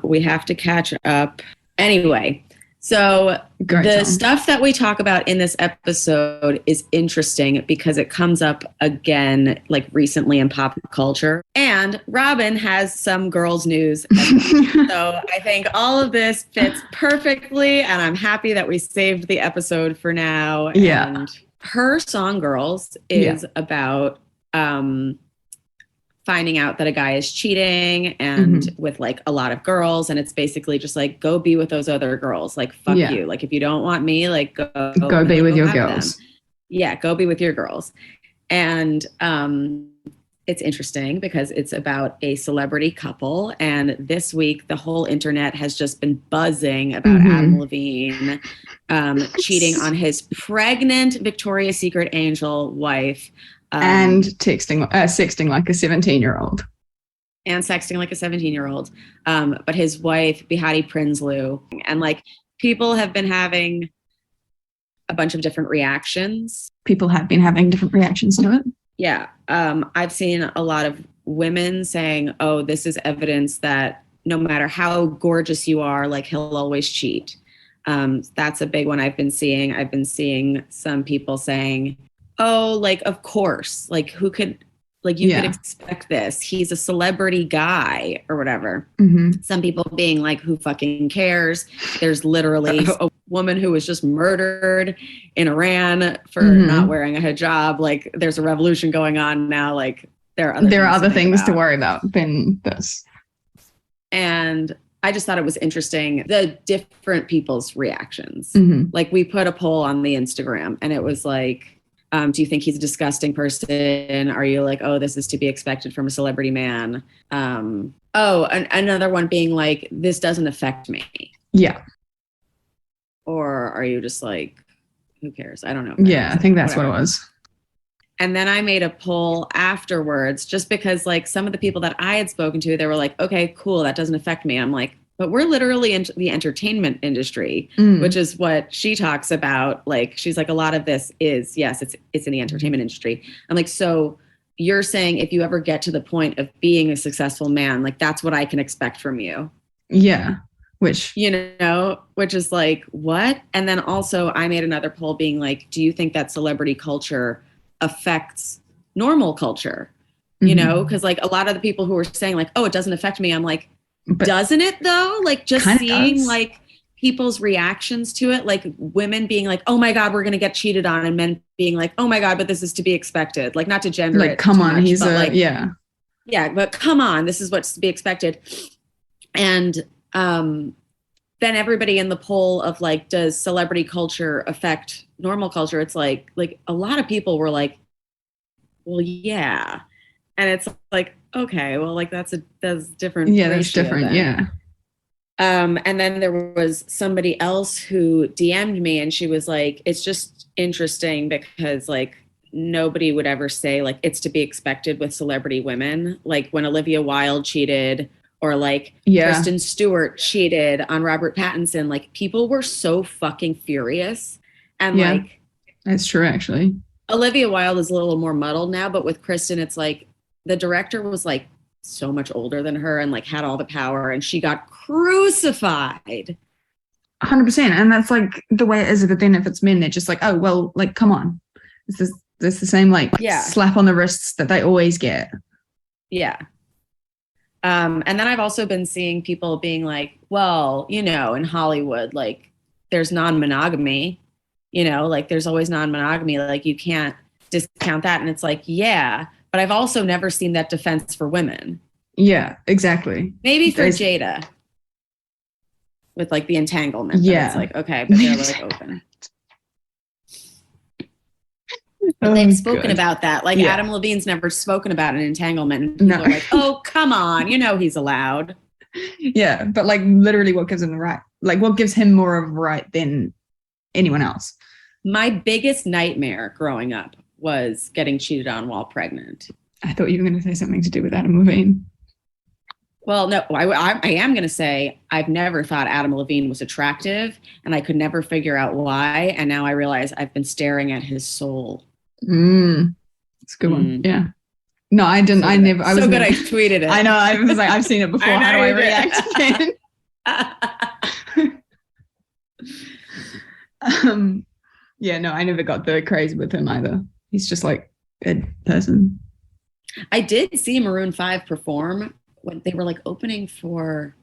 We have to catch up. Anyway, so Great the song. stuff that we talk about in this episode is interesting because it comes up again, like recently in pop culture. And Robyn has some girls' news. So I think all of this fits perfectly, and I'm happy that we saved the episode for now. Yeah. And her song "Girls" is about finding out that a guy is cheating and with like a lot of girls, and it's basically just like, go be with those other girls, like fuck you, like if you don't want me, like go be with your have girls. them. Yeah, go be with your girls. And it's interesting because it's about a celebrity couple, and this week the whole internet has just been buzzing about Adam Levine cheating on his pregnant Victoria's Secret angel wife. And sexting like a 17-year-old. And sexting like a 17-year-old. But his wife, Behati Prinsloo. And like people have been having a bunch of different reactions. People have been having different reactions to it. Yeah. I've seen a lot of women saying, oh, this is evidence that no matter how gorgeous you are, like he'll always cheat. That's a big one I've been seeing. I've been seeing some people saying, oh, like, of course, like who could, like you could expect this. He's a celebrity guy or whatever. Some people being like, who fucking cares? There's literally a woman who was just murdered in Iran for not wearing a hijab. Like there's a revolution going on now. Like there are other things to worry about than this. And I just thought it was interesting, the different people's reactions. Like we put a poll on the Instagram and it was like, do you think he's a disgusting person? Are you like, oh, this is to be expected from a celebrity man? Another one being like, this doesn't affect me. Yeah. Or are you just like, who cares? I don't know. Yeah, I think that's what it was. And then I made a poll afterwards just because like some of the people that I had spoken to, they were like, okay, cool, that doesn't affect me. I'm like, but we're literally in the entertainment industry, which is what she talks about. Like, she's like, a lot of this is, yes, it's in the entertainment industry. I'm like, so you're saying if you ever get to the point of being a successful man, like that's what I can expect from you. Yeah. Which is like, what? And then also I made another poll being like, do you think that celebrity culture affects normal culture? You know, because like a lot of the people who were saying like, oh, it doesn't affect me. I'm like, but doesn't it though? Like just seeing like people's reactions to it, like women being like, oh my God, we're going to get cheated on. And men being like, oh my God, but this is to be expected. Like not to gender like, it come too on, much, he's but a, like, yeah, but come on, this is what's to be expected. And then everybody in the poll of like, does celebrity culture affect normal culture? It's like a lot of people were like, well, yeah. And it's like, okay, well, like that's different. Yeah, that's different. Then. Yeah. And then there was somebody else who DM'd me and she was like, it's just interesting because like nobody would ever say like it's to be expected with celebrity women. Like when Olivia Wilde cheated or like Kristen Stewart cheated on Robert Pattinson, like people were so fucking furious. And like, that's true actually. Olivia Wilde is a little more muddled now, but with Kristen, it's like the director was like so much older than her and like had all the power, and she got crucified. 100%. And that's like the way it is. But then if it's men, they're just like, oh, well, like, come on. This the same like slap on the wrists that they always get. Yeah. And then I've also been seeing people being like, well, you know, in Hollywood, like there's non-monogamy, you know, like there's always non-monogamy. Like you can't discount that. And it's like, yeah, but I've also never seen that defense for women. Yeah, exactly. Maybe for Jada with like the entanglement. Yeah. It's like, okay, but they're like open. But they've spoken about that. Like Adam Levine's never spoken about an entanglement. And people are like, oh, come on. You know he's allowed. Yeah, but like literally what gives him the right? Like what gives him more of a right than anyone else? My biggest nightmare growing up was getting cheated on while pregnant. I thought you were going to say something to do with Adam Levine. Well, no, I am going to say I've never thought Adam Levine was attractive, and I could never figure out why. And now I realize I've been staring at his soul. It's a good one. Yeah. No, I didn't. I never. I was so good. I tweeted it. I know. I was like, I've seen it before. How do I react again? Yeah. No, I never got the craze with him either. He's just like a person. I did see Maroon 5 perform when they were like opening for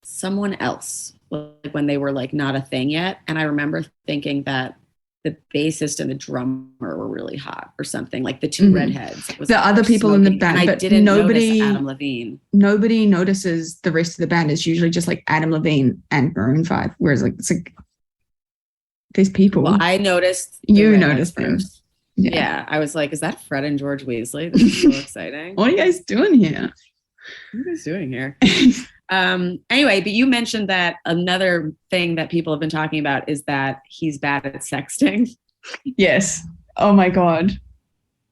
someone else, like when they were like not a thing yet, and I remember thinking that the bassist and the drummer were really hot or something, like the two redheads. The other people in the band, I but didn't notice Adam Levine. Nobody notices the rest of the band. It's usually just like Adam Levine and Maroon 5. Whereas like it's like these people. Well, I noticed. You noticed them. Yeah, I was like, is that Fred and George Weasley? This is so exciting. What are you guys doing here? What are you guys doing here? Anyway, but you mentioned that another thing that people have been talking about is that he's bad at sexting. Yes. Oh my God.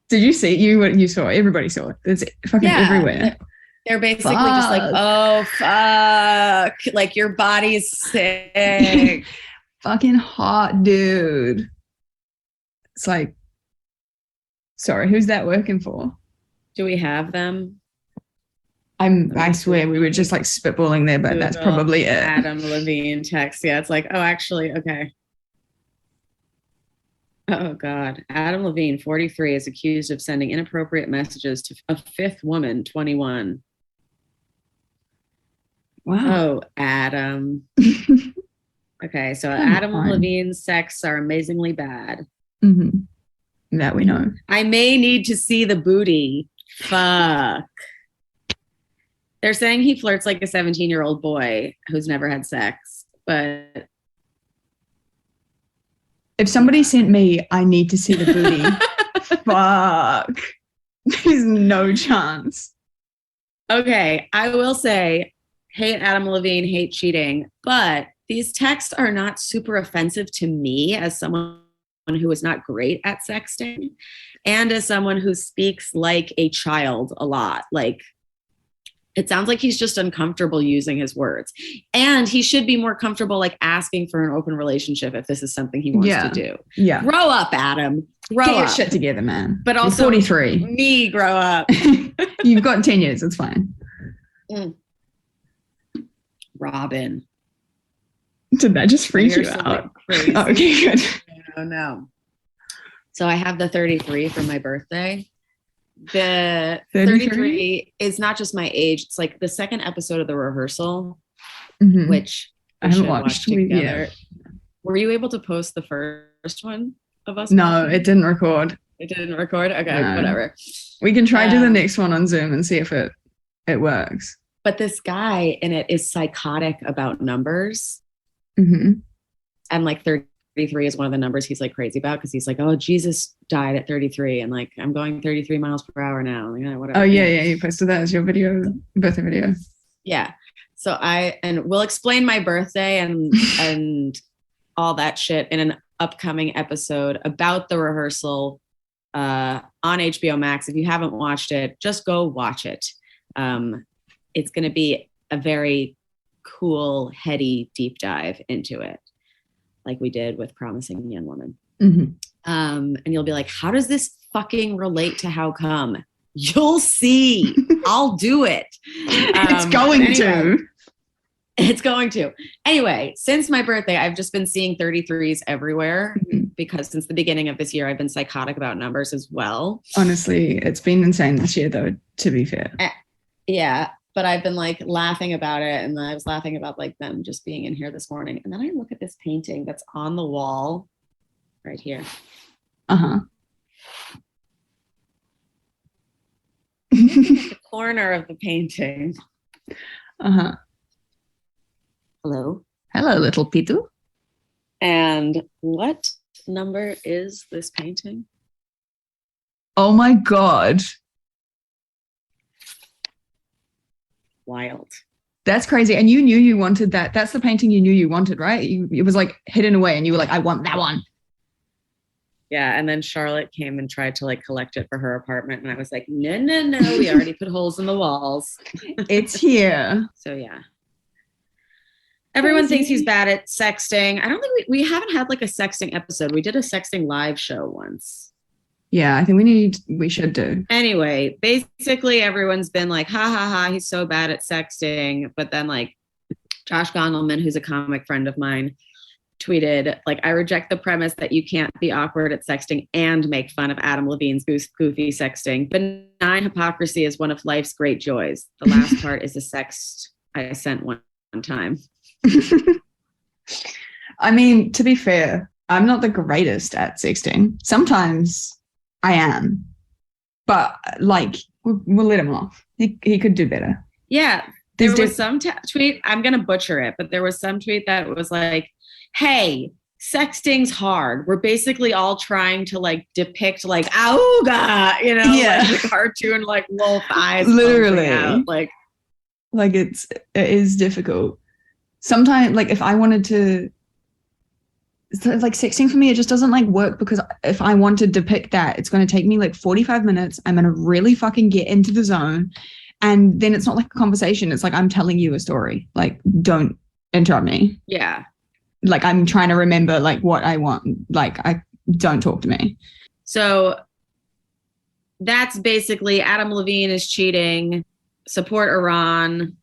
Did you see? You saw it. Everybody saw it. It's fucking everywhere. They're basically just like, oh, fuck. Like your body's sick. Fucking hot, dude. It's like, sorry, who's that working for? Do we have them? I swear we were just like spitballing there, but Google that's probably it. Adam Levine text. Yeah, it's like, oh, actually, okay. Oh, God. Adam Levine, 43, is accused of sending inappropriate messages to a fifth woman, 21. Wow. Oh, Adam. Okay, so Adam Levine's sex are amazingly bad. Mm-hmm. That we know. I may need to see the booty. Fuck. They're saying he flirts like a 17-year-old boy who's never had sex, but if somebody sent me, I need to see the booty. Fuck. There's no chance. Okay, I will say, hate Adam Levine, hate cheating, but these texts are not super offensive to me as someone who is not great at sexting and as someone who speaks like a child a lot. Like, it sounds like he's just uncomfortable using his words. And he should be more comfortable like asking for an open relationship if this is something he wants to do. Yeah. Grow up, Adam. Grow Get your up. shit together, man. But also you're 43. Me, grow up. You've got 10 years. It's fine. Robyn. Did that just freak you out? Crazy. Oh, okay, good. No. So I have the 33 for my birthday. The 33 is not just my age. It's like the second episode of The Rehearsal, which I haven't watched together. Were you able to post the first one of us? No, it didn't record. It didn't record? Okay, whatever. We can try do the next one on Zoom and see if it works. But this guy in it is psychotic about numbers. And like 33 is one of the numbers he's like crazy about because he's like, oh, Jesus died at 33 and like I'm going 33 miles per hour now. Like, whatever. Oh yeah, you posted that as your birthday video. Yeah. So we'll explain my birthday and all that shit in an upcoming episode about The Rehearsal on HBO Max. If you haven't watched it, just go watch it. It's going to be a very cool, heady deep dive into it. like we did with Promising Young Woman. Mm-hmm. And you'll be like, how does this fucking relate to How Come? You'll see. I'll do it. It's going to. It's going to. Anyway, since my birthday, I've just been seeing 33s everywhere because since the beginning of this year, I've been psychotic about numbers as well. Honestly, it's been insane this year, though, to be fair. Yeah. But I've been like laughing about it. And I was laughing about like them just being in here this morning. And then I look at this painting that's on the wall right here. Uh-huh. The corner of the painting. Uh-huh. Hello. Hello, little Pitu. And what number is this painting? Oh my God. Wild. That's crazy. And you knew you wanted that. That's the painting you knew you wanted, right? It was like hidden away and you were like, I want that one. Yeah. And then Charlotte came and tried to like collect it for her apartment. And I was like, no, we already put holes in the walls. It's here. So yeah. Everyone thinks he's bad at sexting. I don't think we haven't had like a sexting episode. We did a sexting live show once. Yeah, I think we should do. Anyway, basically everyone's been like, ha ha ha, he's so bad at sexting. But then like Josh Gondelman, who's a comic friend of mine, tweeted like, I reject the premise that you can't be awkward at sexting and make fun of Adam Levine's goofy sexting. Benign hypocrisy is one of life's great joys. The last part is a sext I sent one time. I mean, to be fair, I'm not the greatest at sexting. Sometimes I am, but like we'll let him off. He could do better. Yeah, there was some tweet. I'm gonna butcher it, but there was some tweet that was like, "Hey, sexting's hard. We're basically all trying to like depict like auga, you know, like the cartoon like wolf eyes, literally, out, like it is difficult." Sometimes, like if I wanted to, like sexting for me, it just doesn't like work because if I want to depict that, it's going to take me like 45 minutes. I'm going to really fucking get into the zone. And then it's not like a conversation. It's like, I'm telling you a story. Like, don't interrupt me. Yeah. Like I'm trying to remember like what I want. Like don't talk to me. So that's basically Adam Levine is cheating. Support Iran.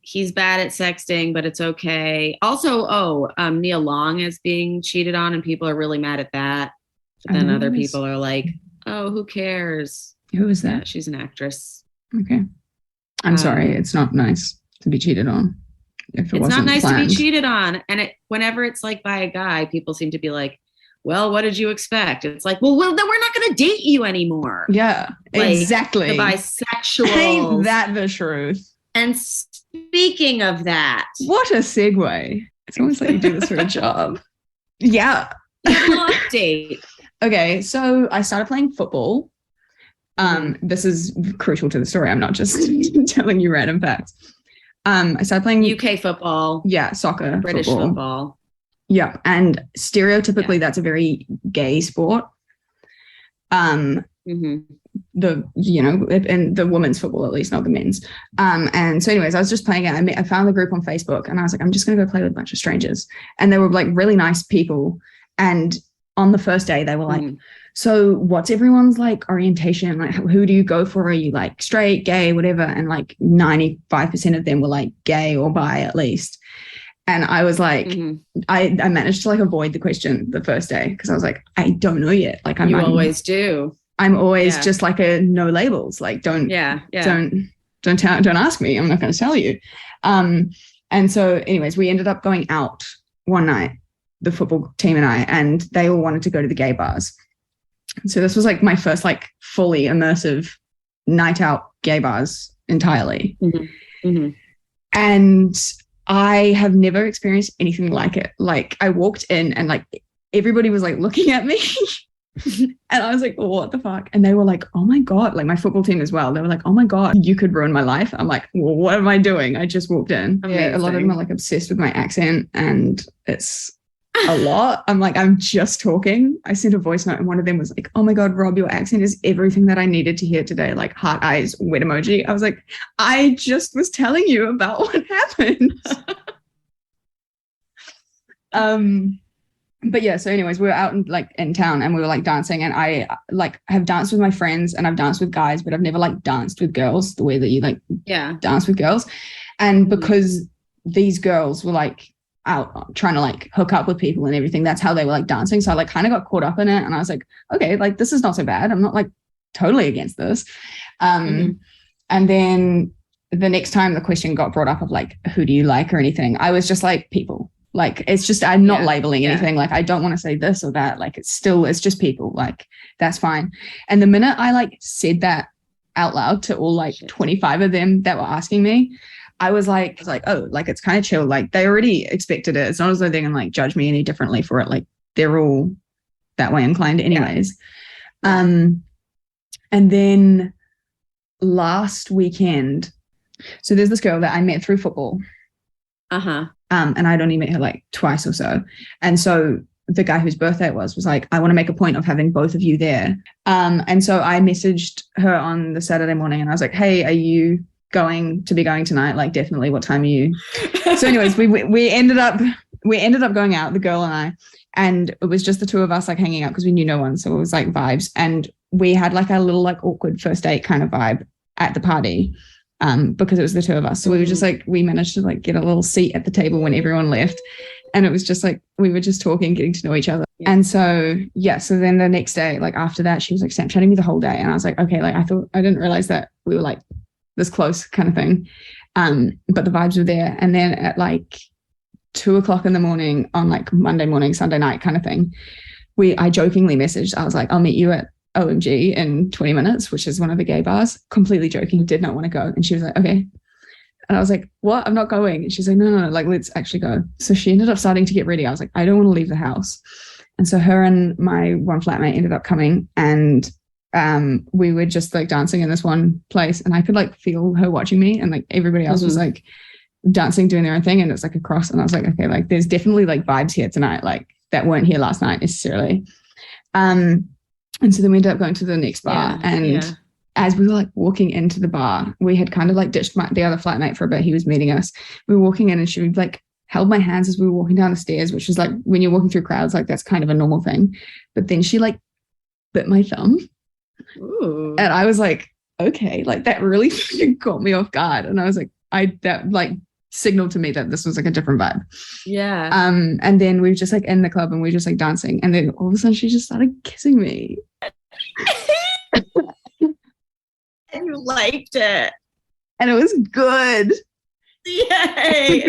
He's bad at sexting, but it's okay. Also, Nia Long is being cheated on and people are really mad at that. But then other people are like, oh, who cares? Who is that? Yeah, she's an actress. Okay. I'm sorry. It's not nice to be cheated on. If it's not nice planned. To be cheated on. And whenever it's like by a guy, people seem to be like, well, what did you expect? It's like, well, then we're not going to date you anymore. Yeah, like, exactly. The bisexual. Ain't that the truth? And speaking of that. What a segue. It's almost like you do this for a job. Yeah. Update. Okay, so I started playing football. This is crucial to the story. I'm not just telling you random facts. I started playing UK football. Yeah, soccer. British football. Yeah, and stereotypically that's a very gay sport. In the women's football, at least, not the men's. And so anyways, I was just playing it. I found the group on Facebook and I was like, I'm just going to go play with a bunch of strangers. And they were like really nice people. And on the first day they were like, so what's everyone's like orientation? Like, who do you go for? Are you like straight, gay, whatever? And like 95% of them were like gay or bi at least. And I was like, I managed to like avoid the question the first day because I was like, I don't know yet. Like I'm always do. I'm always just like a no labels. Like don't ask me. I'm not going to tell you. And so anyways, we ended up going out one night, the football team and I, and they all wanted to go to the gay bars. So this was like my first like fully immersive night out gay bars entirely. And I have never experienced anything like it. Like I walked in and like everybody was like looking at me and I was like, what the fuck? And they were like, oh my God, like my football team as well. They were like, oh my God, you could ruin my life. I'm like, well, what am I doing? I just walked in. Amazing. Yeah, a lot of them are like obsessed with my accent and it's a lot. I'm like, I'm just talking. I sent a voice note and one of them was like, oh my God, Rob, your accent is everything that I needed to hear today. Like heart eyes, wet emoji. I was like, I just was telling you about what happened. but yeah, so anyways, we were out in town and we were like dancing, and I like have danced with my friends and I've danced with guys, but I've never like danced with girls the way that you like dance with girls. And because these girls were like out trying to like hook up with people and everything, that's how they were like dancing. So I like kind of got caught up in it, and I was like, okay, like this is not so bad. I'm not like totally against this. And then the next time the question got brought up of like, who do you like or anything, I was just like, people. Like, it's just, I'm not labeling anything. Like, I don't want to say this or that. Like, it's just people. Like, that's fine. And the minute I like said that out loud to all like 25 of them that were asking me, I was like, oh, like, it's kind of chill. Like, they already expected it. It's not as though they're going to like judge me any differently for it. Like, they're all that way inclined anyways. And then last weekend, so there's this girl that I met through football. And I'd only met her like twice or so. And so the guy whose birthday it was like, I want to make a point of having both of you there. And so I messaged her on the Saturday morning and I was like, hey, are you going to be going tonight? Like, definitely. What time are you? So anyways, we ended up going out, the girl and I, and it was just the two of us like hanging out because we knew no one. So it was like vibes. And we had like a little like awkward first date kind of vibe at the party. Because it was the two of us. So we were just like, we managed to like get a little seat at the table when everyone left. And it was just like, we were just talking, getting to know each other. And so, so then the next day, like after that, she was like Snapchatting me the whole day. And I was like, okay, like I didn't realize that we were like this close kind of thing. But the vibes were there. And then at like 2:00 in the morning on like Monday morning, Sunday night kind of thing, I jokingly messaged, I was like, I'll meet you at OMG in 20 minutes, which is one of the gay bars. Completely joking, did not want to go. And she was like, okay. And I was like, what? I'm not going. And she's like, no, like, let's actually go. So she ended up starting to get ready. I was like, I don't want to leave the house. And so her and my one flatmate ended up coming, and we were just like dancing in this one place, and I could like feel her watching me, and like everybody else was like dancing, doing their own thing. And it's like across, and I was like, okay, like there's definitely like vibes here tonight, like that weren't here last night necessarily. And so then we ended up going to the next bar. As we were like walking into the bar, we had kind of like ditched the other flatmate for a bit. He was meeting us. We were walking in, and she like held my hands as we were walking down the stairs, which was like when you're walking through crowds, like that's kind of a normal thing. But then she like bit my thumb. Ooh. And I was like, okay, like that really caught me off guard. And I was like, that like signaled to me that this was like a different vibe. Yeah. And then we were just like in the club and we were just like dancing, and then all of a sudden she just started kissing me. And you liked it. And it was good. Yay.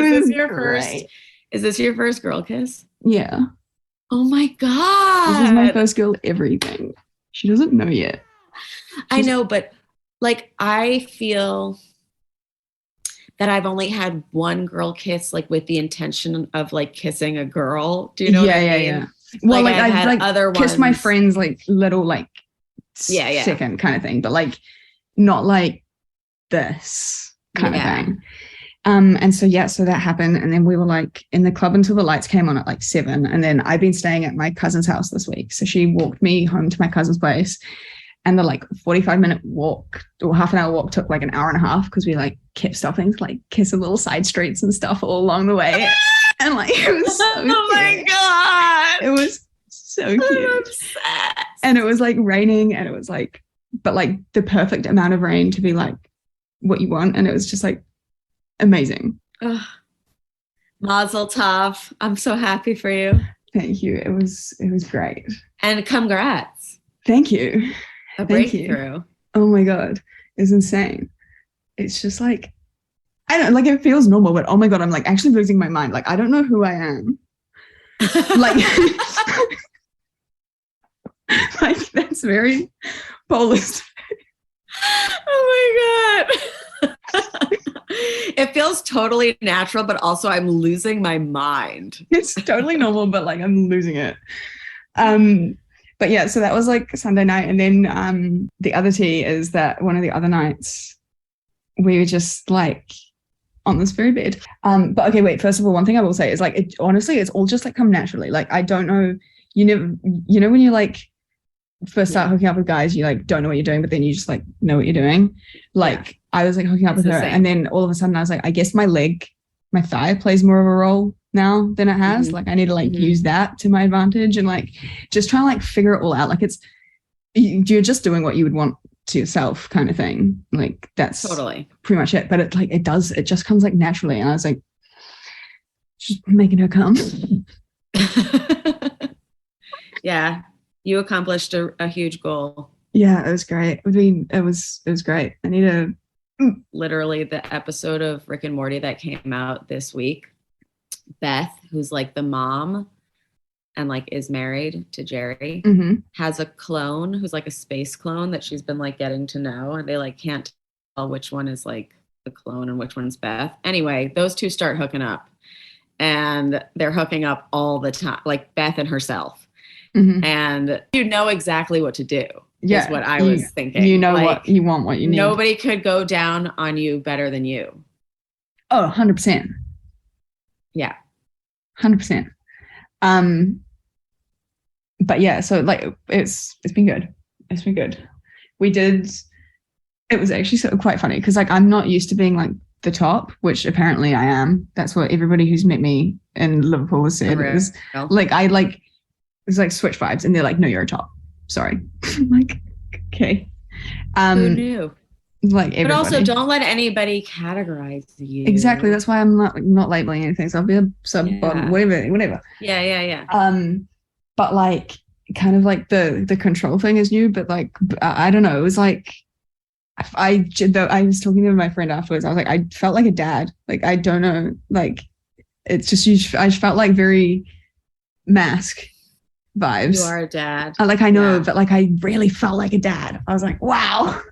Is this your first girl kiss? Yeah. Oh my God. This is my first girl everything. She doesn't know yet. I know, but like I feel that I've only had one girl kiss like with the intention of like kissing a girl. Do you know what I mean? Yeah. Well, like I've had like other kissed my friends like little like second kind of thing, but like not like this kind of thing. And so so that happened, and then we were like in the club until the lights came on at like 7, and then I've been staying at my cousin's house this week, so she walked me home to my cousin's place, and the like 45-minute walk or half an hour walk took like an hour and a half because we like kept stopping to like kiss in little side streets and stuff all along the way. And like it was so cute. My God, it was so cute. I'm obsessed. And it was like raining, and it was like, but like the perfect amount of rain to be like what you want, and it was just like amazing. Mazel tov. I'm so happy for you. Thank you. It was great. And congrats. Thank you. A breakthrough. Oh my God. It's insane. It's just like, I don't like, it feels normal, but oh my God, I'm like actually losing my mind. Like, I don't know who I am. Like, like that's very Polish. Oh my God. It feels totally natural, but also I'm losing my mind. It's totally normal, but like I'm losing it. But yeah, so that was like Sunday night. And then the other tea is that one of the other nights we were just like on this very bed. But okay, wait, first of all, one thing I will say is like, honestly, it's all just like come naturally. Like, I don't know, you know, when you like first start hooking up with guys, you like don't know what you're doing, but then you just like know what you're doing. Like I was like hooking up with her, and then all of a sudden I was like, I guess my thigh plays more of a role now than it has. Like I need to like use that to my advantage and like just try and like figure it all out. Like you're just doing what you would want to yourself kind of thing. Like that's totally pretty much it. But it just comes like naturally. And I was like, just making her come. Yeah. You accomplished a huge goal. Yeah, it was great. It was great. I need to literally the episode of Rick and Morty that came out this week. Beth, who's like the mom and like is married to Jerry, has a clone who's like a space clone that she's been like getting to know, and they like can't tell which one is like the clone and which one's Beth. Anyway, those two start hooking up, and they're hooking up all the time, like Beth and herself. And you know exactly what to do. Yeah, is what I was thinking. You know like, what you want, what you need. Nobody could go down on you better than you. Oh, 100%. Yeah. 100%. But yeah, so like it's been good. It's been good. It was actually sort of quite funny because like I'm not used to being like the top, which apparently I am. That's what everybody who's met me in Liverpool has said. It was like it was like switch vibes, and they're like, no, you're a top. Sorry. I'm like, okay. Who knew? Like everybody. But also don't let anybody categorize you. Exactly. That's why I'm not labeling anything. So I'll be a sub bottom, whatever. Yeah. But like kind of like the control thing is new, but like I don't know. It was like I was talking to my friend afterwards. I was like, I felt like a dad. Like I don't know. Like it's just I felt like very Mask vibes. You are a dad. I know, but like I really felt like a dad. I was like, wow.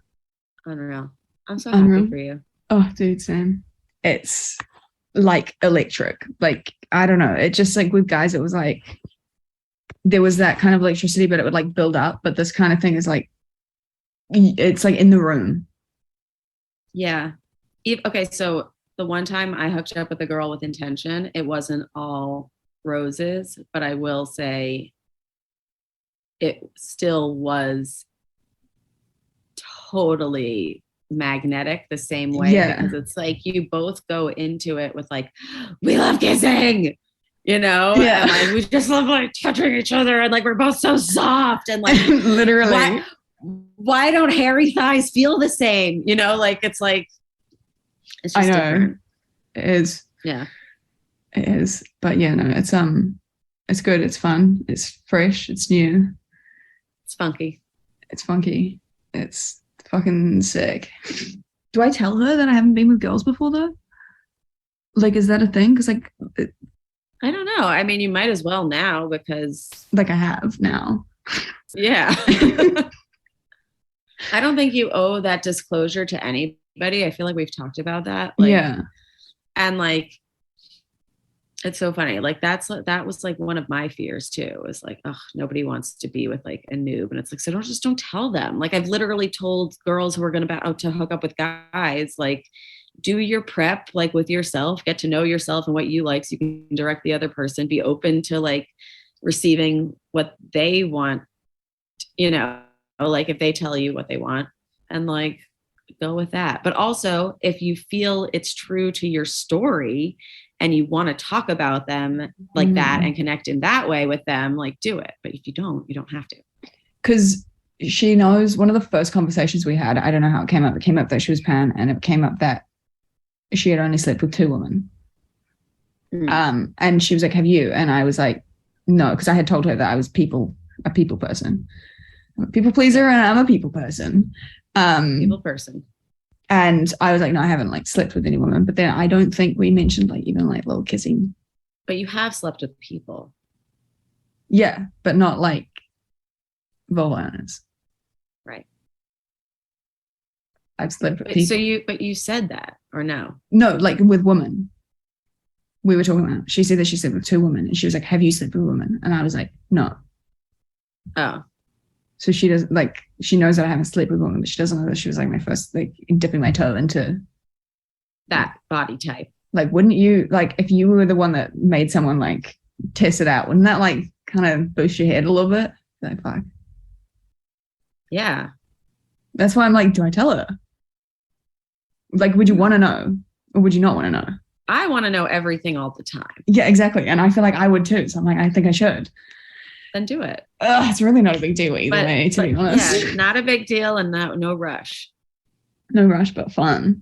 Unreal. I'm so happy for you. Oh, dude, Sam. It's like electric. Like, I don't know. It just like with guys, it was like there was that kind of electricity, but it would like build up. But this kind of thing is like it's like in the room. Yeah. Okay, so the one time I hooked up with a girl with intention, it wasn't all roses, but I will say it still was totally magnetic the same way, because it's like you both go into it with like, we love kissing, you know, and like we just love like touching each other, and like we're both so soft, and like literally why don't hairy thighs feel the same, you know, like it's just I know different. It is, yeah, it is, but yeah, no, it's good, it's fun, it's fresh, it's new, it's funky, it's fucking sick. Do I tell her that I haven't been with girls before though? Like, is that a thing? Because like I don't know. I mean, you might as well now, because like I have now. Yeah. I don't think you owe that disclosure to anybody. I feel like we've talked about that. Like, yeah. And like, it's so funny. Like that was like one of my fears too. It was like, oh, nobody wants to be with like a noob. And it's like, so don't tell them. Like I've literally told girls who are going to hook up with guys, like, do your prep, like with yourself, get to know yourself and what you like, so you can direct the other person, be open to like receiving what they want, you know, like if they tell you what they want, and like go with that. But also if you feel it's true to your story and you want to talk about them like that and connect in that way with them, like do it. But if you don't have to. Because she knows, one of the first conversations we had, I don't know how it came up that she was pan, and it came up that she had only slept with 2 women. And she was like, have you? And I was like, no, because I had told her that I was a people person. I'm a people pleaser and I'm a people person. People person. And I was like, no, I haven't like slept with any woman. But then I don't think we mentioned like even like little kissing. But you have slept with people. Yeah, but not like vulva owners. Right. I've slept with people. But you said that, or no? No, like with women. We were talking about, she said that she slept with 2 women, and she was like, have you slept with a woman? And I was like, no. Oh. So she does, like, she knows that I haven't slept with a woman, but she doesn't know that she was like my first, like, dipping my toe into that body type. Like, wouldn't you, like, if you were the one that made someone like test it out, wouldn't that like kind of boost your head a little bit? Like, fuck. Yeah. That's why I'm like, do I tell her? Like, would you want to know, or would you not want to know? I want to know everything all the time. Yeah, exactly. And I feel like I would too. So I'm like, I think I should. Then do it. It's really not a big deal either way, to be honest. Yeah, not a big deal and no rush. No rush, but fun.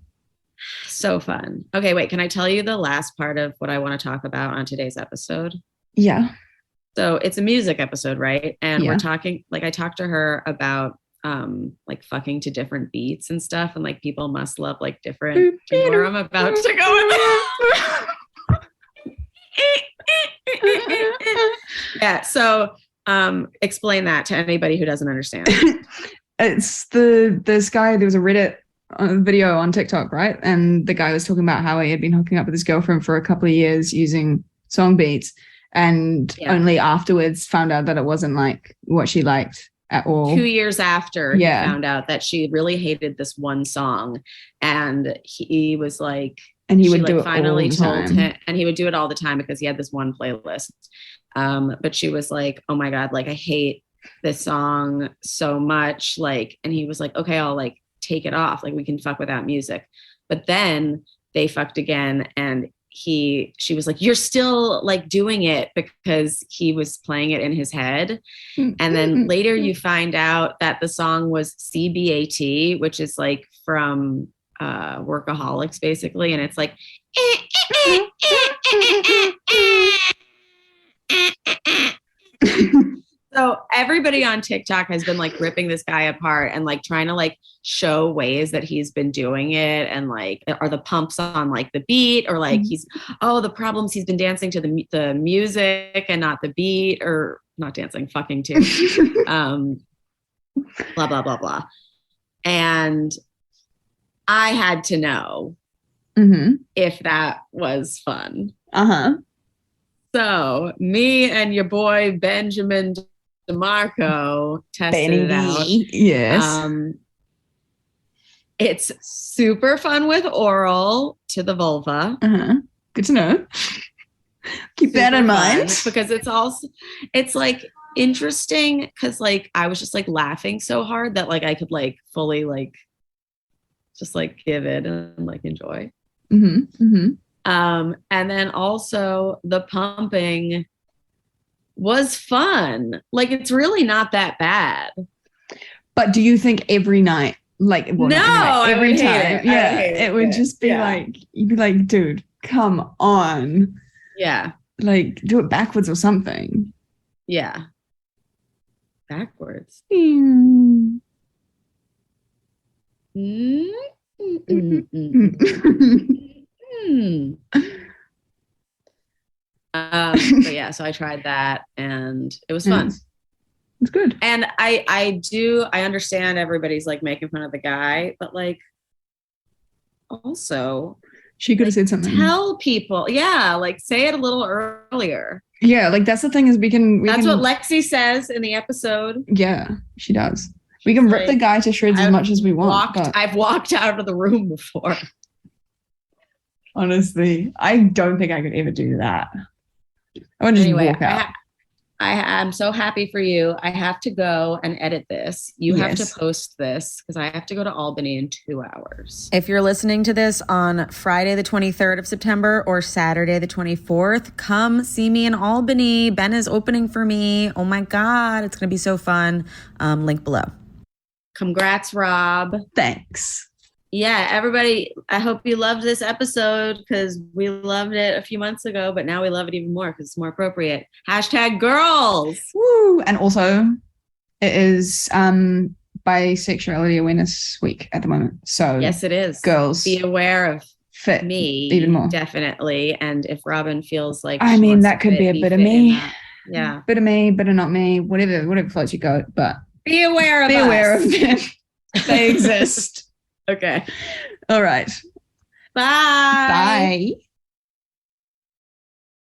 So fun. Okay, wait, can I tell you the last part of what I want to talk about on today's episode? Yeah. So it's a music episode, right? And we're talking, like I talked to her about like fucking to different beats and stuff. And like people must love like different, where I'm about to go. Yeah. So explain that to anybody who doesn't understand. It's this guy, there was a Reddit video on TikTok, right? And the guy was talking about how he had been hooking up with his girlfriend for a couple of years using song beats, and only afterwards found out that it wasn't like what she liked at all. 2 years after he found out that she really hated this one song, and he was like, and he would do it finally told him, and he would do it all the time because he had this one playlist. But she was like, oh my God, like I hate this song so much. Like, and he was like, okay, I'll like take it off. Like we can fuck without music. But then they fucked again, and she was like, you're still like doing it, because he was playing it in his head. And then later you find out that the song was CBAT, which is like from Workaholics basically. And it's like, so everybody on TikTok has been like ripping this guy apart and like trying to like show ways that he's been doing it, and like are the pumps on like the beat, or like the problems he's been dancing to the music and not the beat, or not dancing, fucking too. Blah blah blah blah. And I had to know if that was fun. So me and your boy Benjamin DeMarco tested it out. Yes. It's super fun with oral to the vulva. Good to know. Keep that in mind, because it's like interesting, because like I was just like laughing so hard that like I could like fully like just like give it and like enjoy. And then also the pumping was fun. Like it's really not that bad. But do you think every night, like every time? Yeah, it would just be like, you'd be like, dude, come on. Yeah. Like do it backwards or something. Yeah. Backwards. But yeah, so I tried that and it was fun. It's good. And I understand everybody's like making fun of the guy, but like also she could have said something. Tell people, like say it a little earlier. Yeah, like that's the thing is that's what Lexy says in the episode. Yeah, she does. We can rip the guy to shreds as much as we want. I've walked out of the room before. Honestly, I don't think I could ever do that. I would just walk out. I'm so happy for you. I have to go and edit this. You have to post this because I have to go to Albany in 2 hours. If you're listening to this on Friday, the 23rd of September or Saturday, the 24th, come see me in Albany. Ben is opening for me. Oh my God, it's going to be so fun. Link below. Congrats, Rob. Thanks. Yeah, everybody, I hope you loved this episode because we loved it a few months ago, but now we love it even more because it's more appropriate. #girls. Woo! And also, it is Bisexuality Awareness Week at the moment. So yes, it is. Girls, be aware of fit me even more. Definitely. And if Robyn feels like that could be a bit of me. Yeah. Bit of me, bit of not me, whatever floats your goat, but be aware of them. They exist. Okay. All right. Bye. Bye.